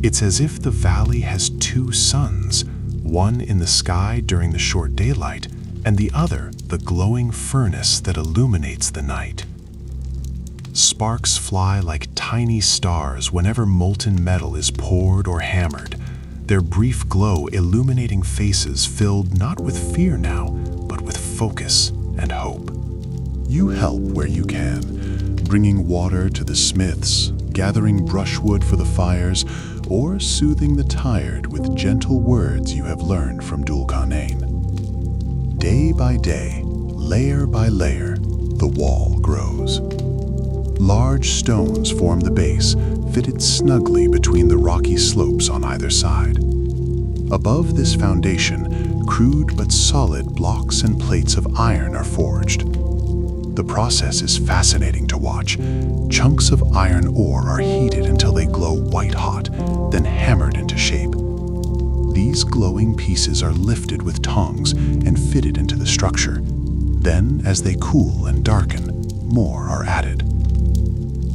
It's as if the valley has two suns, one in the sky during the short daylight, and the other the glowing furnace that illuminates the night. Sparks fly like tiny stars whenever molten metal is poured or hammered, their brief glow illuminating faces filled not with fear now, but with focus and hope. You help where you can, bringing water to the smiths, gathering brushwood for the fires, or soothing the tired with gentle words you have learned from Dhul-Qarnayn. Day by day, layer by layer, the wall grows. Large stones form the base, fitted snugly between the rocky slopes on either side. Above this foundation, crude but solid blocks and plates of iron are forged. The process is fascinating to watch. Chunks of iron ore are heated until they glow white-hot, then hammered into shape. These glowing pieces are lifted with tongs and fitted into the structure. Then, as they cool and darken, more are added.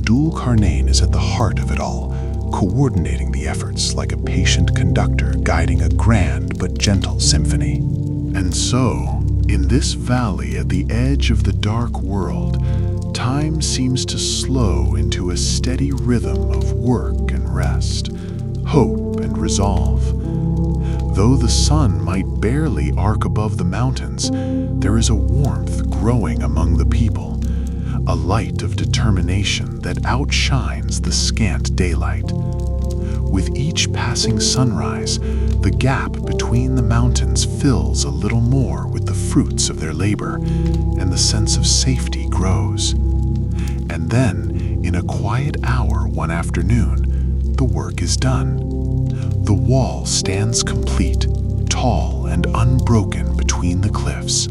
Dhul-Qarnayn is at the heart of it all, coordinating the efforts like a patient conductor guiding a grand but gentle symphony. And so, in this valley at the edge of the dark world, time seems to slow into a steady rhythm of work and rest, hope and resolve. Though the sun might barely arc above the mountains, there is a warmth growing among the people, a light of determination that outshines the scant daylight. With each passing sunrise, the gap between the mountains fills a little more with the fruits of their labor, and the sense of safety grows. And then, in a quiet hour one afternoon, the work is done. The wall stands complete, tall and unbroken between the cliffs.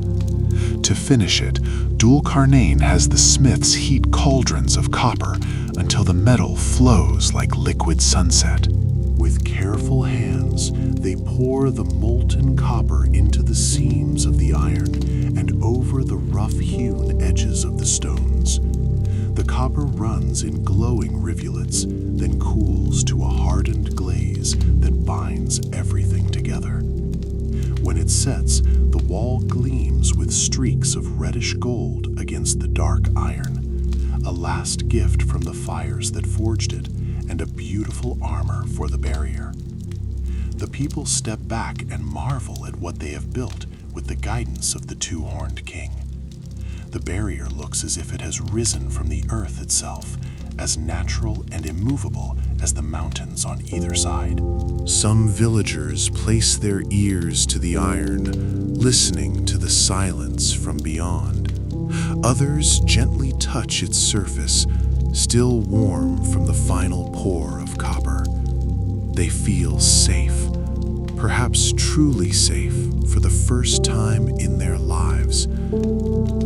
To finish it, Dhul-Qarnayn has the smiths heat cauldrons of copper until the metal flows like liquid sunset. With careful hands, they pour the molten copper into the seams of the iron and over the rough-hewn edges of the stones. The copper runs in glowing rivulets, then cools to a hardened glaze that binds everything together. When it sets, the wall gleams with streaks of reddish gold against the dark iron, a last gift from the fires that forged it, and a beautiful armor for the barrier. The people step back and marvel at what they have built with the guidance of the two-horned king. The barrier looks as if it has risen from the earth itself, as natural and immovable as the mountains on either side. Some villagers place their ears to the iron, listening to the silence from beyond. Others gently touch its surface, still warm from the final pour of copper. They feel safe, perhaps truly safe for the first time in their lives.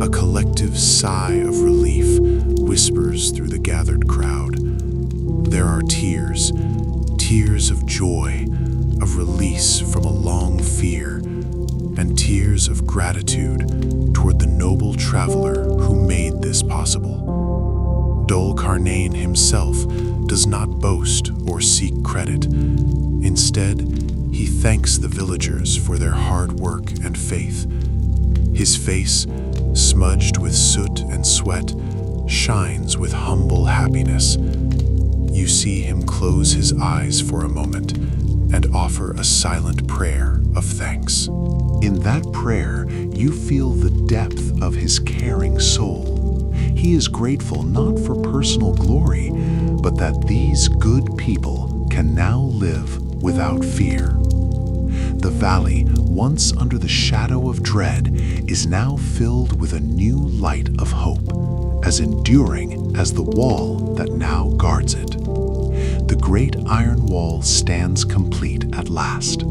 A collective sigh of relief whispers through the gathered crowd. There are tears, tears of joy, of release from a long fear, and tears of gratitude toward the noble traveler who made this possible. Dhul-Qarnayn himself does not boast or seek credit. Instead, he thanks the villagers for their hard work and faith. His face, smudged with soot and sweat, shines with humble happiness. You see him close his eyes for a moment and offer a silent prayer of thanks. In that prayer, you feel the depth of his caring soul. He is grateful not for personal glory, but that these good people can now live without fear. The valley, once under the shadow of dread, is now filled with a new light of hope, as enduring as the wall that now guards it. The great iron wall stands complete at last.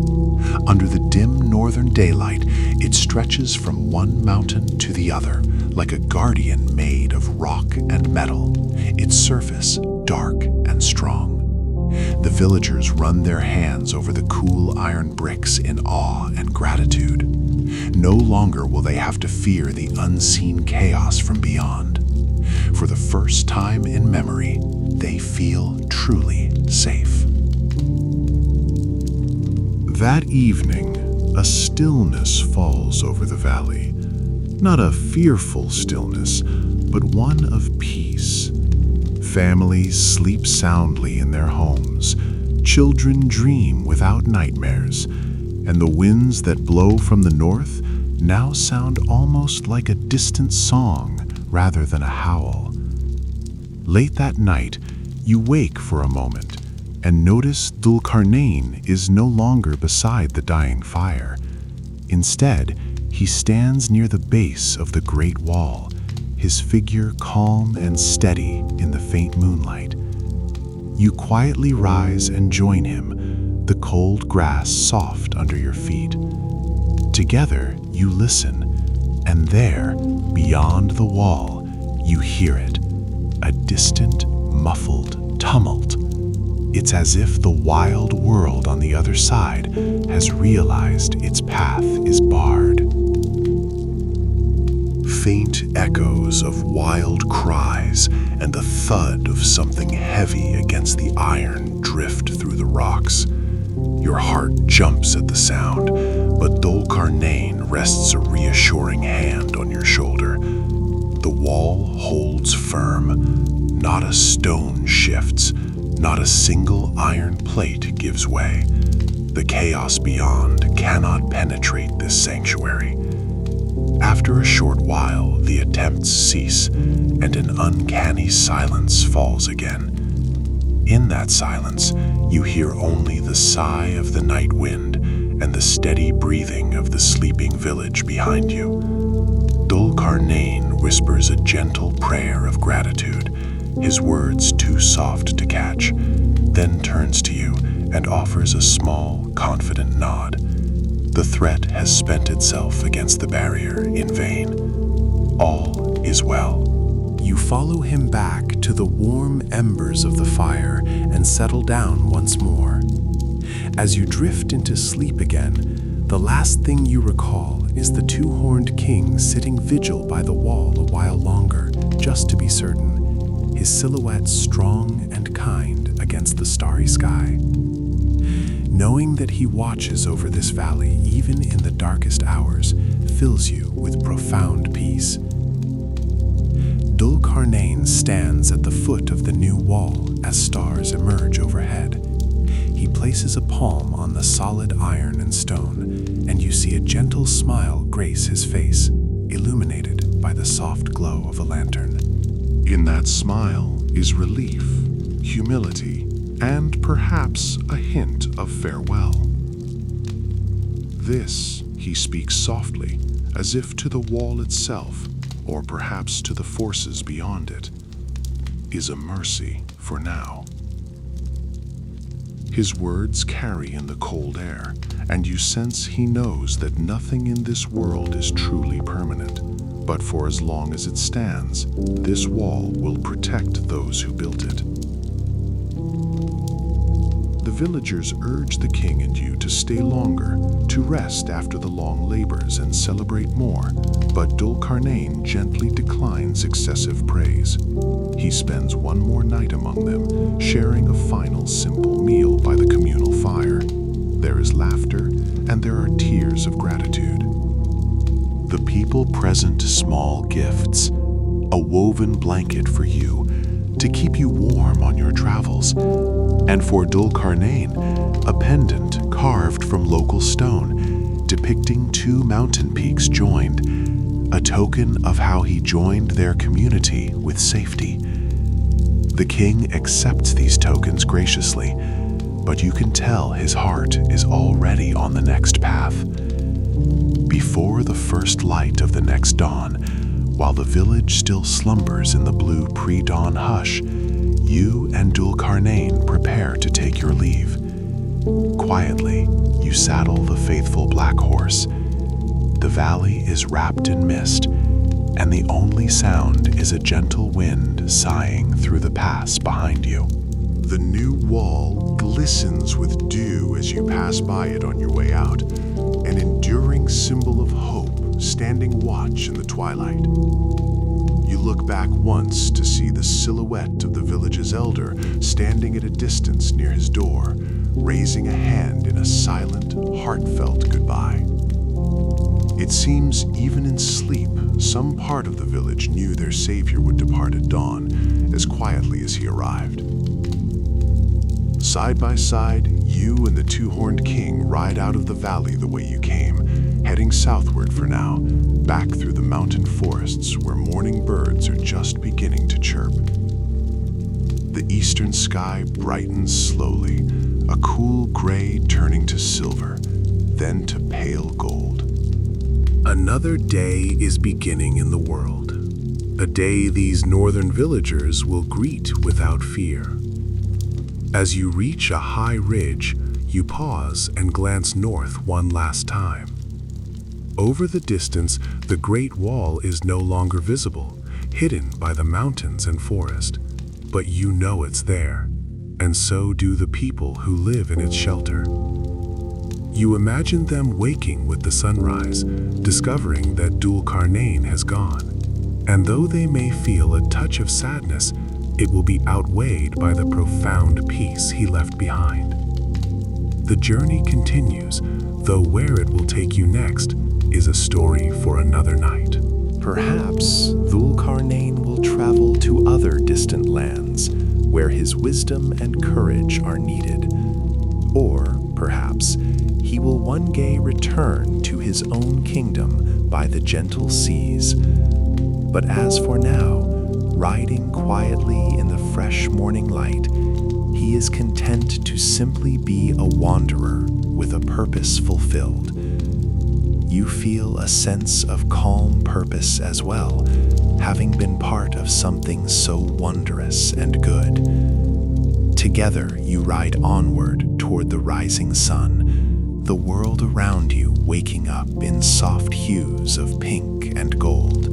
Under the dim northern daylight, it stretches from one mountain to the other, like a guardian made of rock and metal, its surface dark and strong. The villagers run their hands over the cool iron bricks in awe and gratitude. No longer will they have to fear the unseen chaos from beyond. For the first time in memory, they feel truly safe. That evening, a stillness falls over the valley. Not a fearful stillness, but one of peace. Families sleep soundly in their homes. Children dream without nightmares. And the winds that blow from the north now sound almost like a distant song rather than a howl. Late that night, you wake for a moment and notice Dhul-Qarnayn is no longer beside the dying fire. Instead, he stands near the base of the great wall, his figure calm and steady in the faint moonlight. You quietly rise and join him, the cold grass soft under your feet. Together, you listen, and there, beyond the wall, you hear it, a distant, muffled tumult. It's as if the wild world on the other side has realized its path is barred. Faint echoes of wild cries and the thud of something heavy against the iron drift through the rocks. Your heart jumps at the sound, but Dhul-Qarnayn rests a reassuring hand on your shoulder. The wall holds firm. Not a stone shifts. Not a single iron plate gives way. The chaos beyond cannot penetrate this sanctuary. After a short while, the attempts cease, and an uncanny silence falls again. In that silence, you hear only the sigh of the night wind and the steady breathing of the sleeping village behind you. Dhul-Qarnayn whispers a gentle prayer of gratitude, his words too soft to catch, then turns to you and offers a small, confident nod. The threat has spent itself against the barrier in vain. All is well. You follow him back to the warm embers of the fire and settle down once more. As you drift into sleep again, the last thing you recall is the two-horned king sitting vigil by the wall a while longer, just to be certain, his silhouette strong and kind against the starry sky. Knowing that he watches over this valley even in the darkest hours fills you with profound peace. Dhul-Qarnayn stands at the foot of the new wall as stars emerge overhead. He places a palm on the solid iron and stone, and you see a gentle smile grace his face, illuminated by the soft glow of a lantern. In that smile is relief, humility, and perhaps a hint of farewell. This, he speaks softly, as if to the wall itself, or perhaps to the forces beyond it, is a mercy for now. His words carry in the cold air, and you sense he knows that nothing in this world is truly permanent. But for as long as it stands, this wall will protect those who built it. The villagers urge the king and you to stay longer, to rest after the long labors and celebrate more, but Dhul-Qarnayn gently declines excessive praise. He spends one more night among them, sharing a final simple meal by the communal fire. There is laughter, and there are tears of gratitude. The people present small gifts, a woven blanket for you, to keep you warm on your travels, and for Dhul-Qarnayn, a pendant carved from local stone, depicting two mountain peaks joined, a token of how he joined their community with safety. The king accepts these tokens graciously, but you can tell his heart is already on the next path. Before the first light of the next dawn, While the village still slumbers in the blue pre-dawn hush, you and Dhul-Qarnayn prepare to take your leave. Quietly, you saddle the faithful black horse. The valley is wrapped in mist, and the only sound is a gentle wind sighing through the pass behind you. The new wall glistens with dew as you pass by it on your way out, an enduring symbol of hope standing watch in the twilight. You look back once to see the silhouette of the village's elder standing at a distance near his door, raising a hand in a silent, heartfelt goodbye. It seems even in sleep, some part of the village knew their savior would depart at dawn, as quietly as he arrived. Side by side, you and the two-horned king ride out of the valley the way you came, heading southward for now, back through the mountain forests where morning birds are just beginning to chirp. The eastern sky brightens slowly, a cool gray turning to silver, then to pale gold. Another day is beginning in the world, a day these northern villagers will greet without fear. As you reach a high ridge, you pause and glance north one last time. Over the distance, the Great Wall is no longer visible, hidden by the mountains and forest. But you know it's there, and so do the people who live in its shelter. You imagine them waking with the sunrise, discovering that Dhul-Qarnayn has gone. And though they may feel a touch of sadness, it will be outweighed by the profound peace he left behind. The journey continues, though where it will take you next is a story for another night. Perhaps Dhul-Qarnayn will travel to other distant lands where his wisdom and courage are needed. Or perhaps he will one day return to his own kingdom by the gentle seas. But as for now, riding quietly in the fresh morning light, he is content to simply be a wanderer with a purpose fulfilled. You feel a sense of calm purpose as well, having been part of something so wondrous and good. Together, you ride onward toward the rising sun, the world around you waking up in soft hues of pink and gold.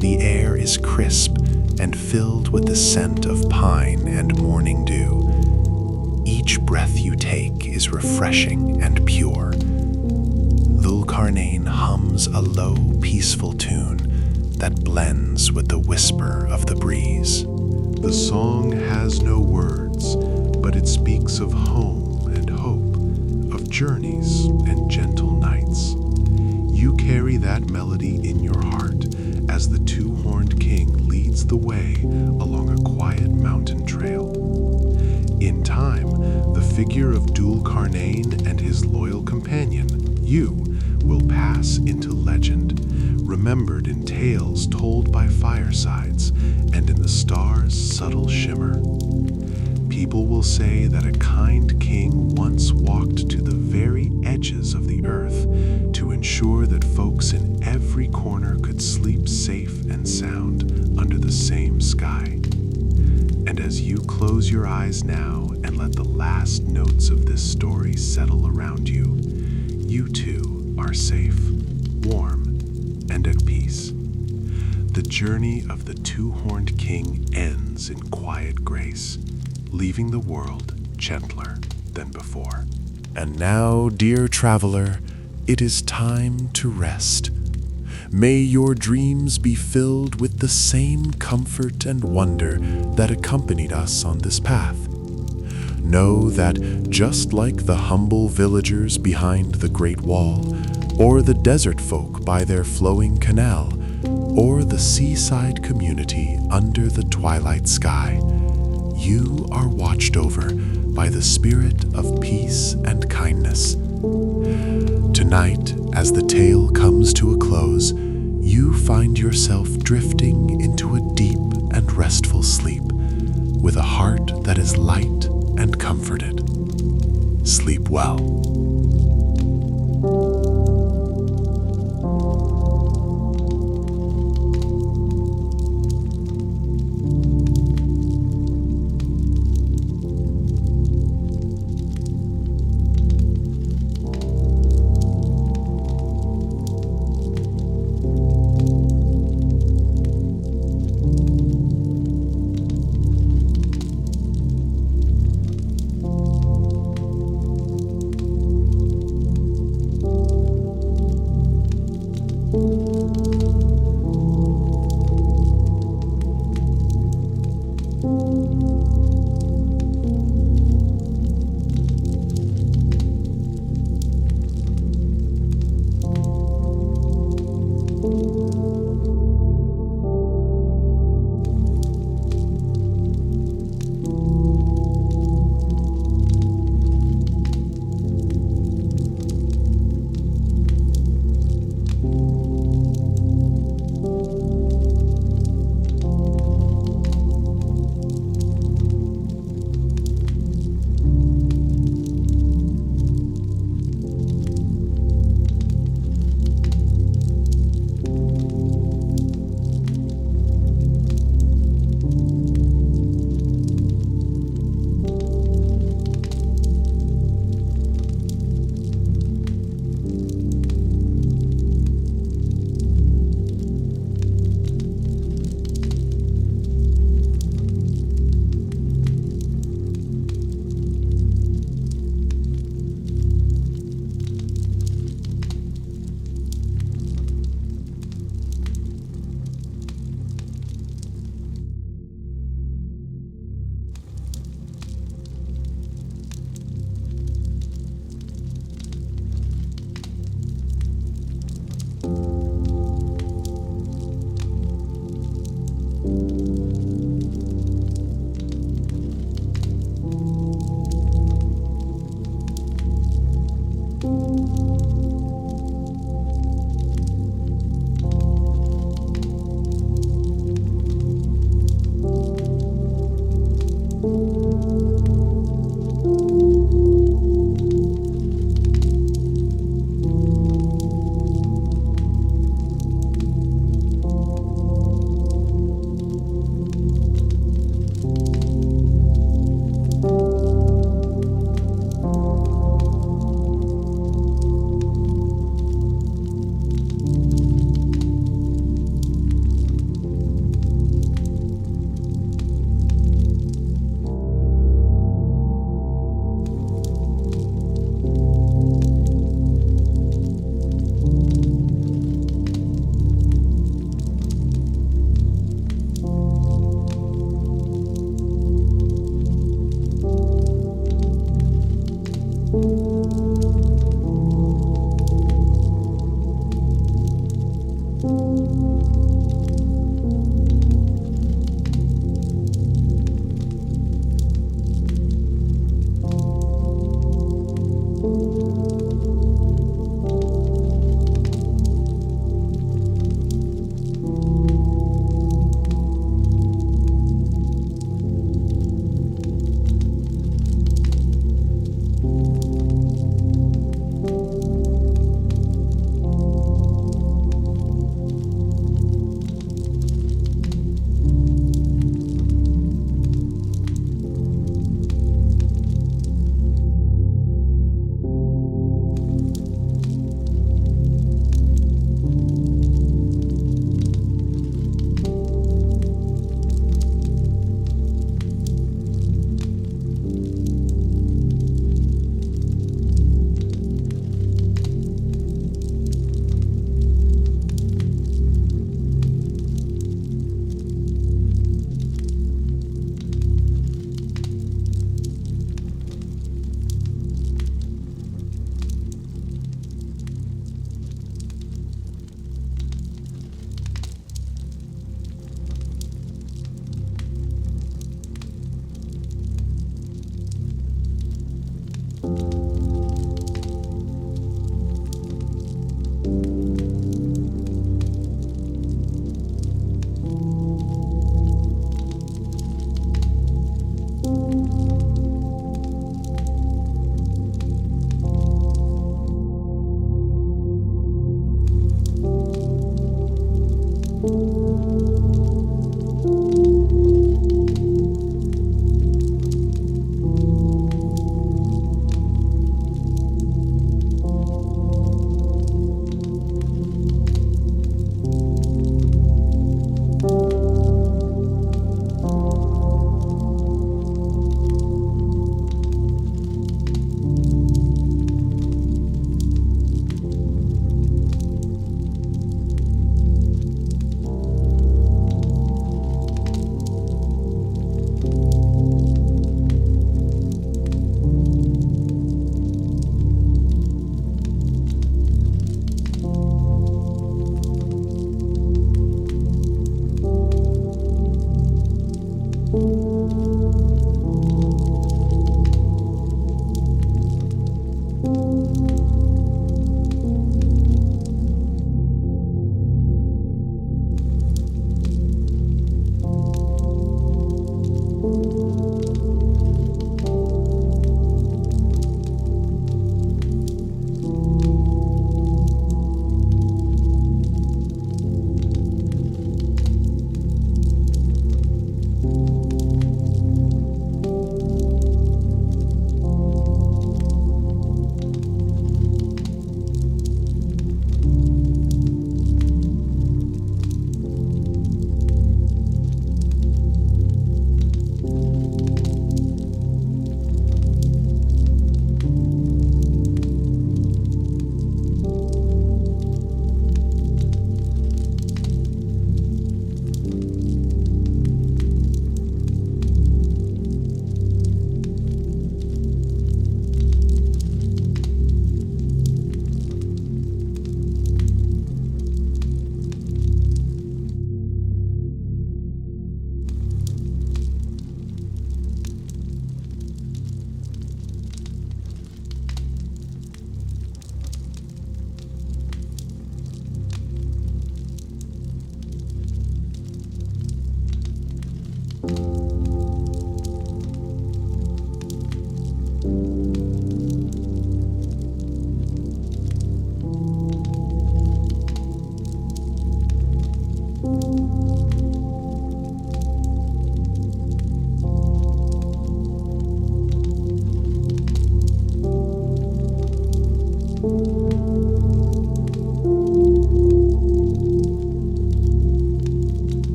The air is crisp and filled with the scent of pine and morning dew. Each breath you take is refreshing and pure. Dhul-Qarnayn hums a low, peaceful tune that blends with the whisper of the breeze. The song has no words, but it speaks of home and hope, of journeys and gentle nights. You carry that melody in your heart as the two-horned king leads the way along a quiet mountain trail. In time, the figure of Dhul-Qarnayn and his loyal companion, you, will pass into legend, remembered in tales told by firesides and in the stars' subtle shimmer. People will say that a kind king once walked to the very edges of the earth to ensure that folks in every corner could sleep safe and sound under the same sky. And as you close your eyes now and let the last notes of this story settle around you, you too are safe, warm, and at peace. The journey of the two-horned king ends in quiet grace, leaving the world gentler than before. And now, dear traveler, it is time to rest. May your dreams be filled with the same comfort and wonder that accompanied us on this path. Know that just like the humble villagers behind the Great Wall, or the desert folk by their flowing canal, or the seaside community under the twilight sky, you are watched over by the spirit of peace and kindness. Tonight, as the tale comes to a close, you find yourself drifting into a deep and restful sleep, with a heart that is light and comforted. Sleep well.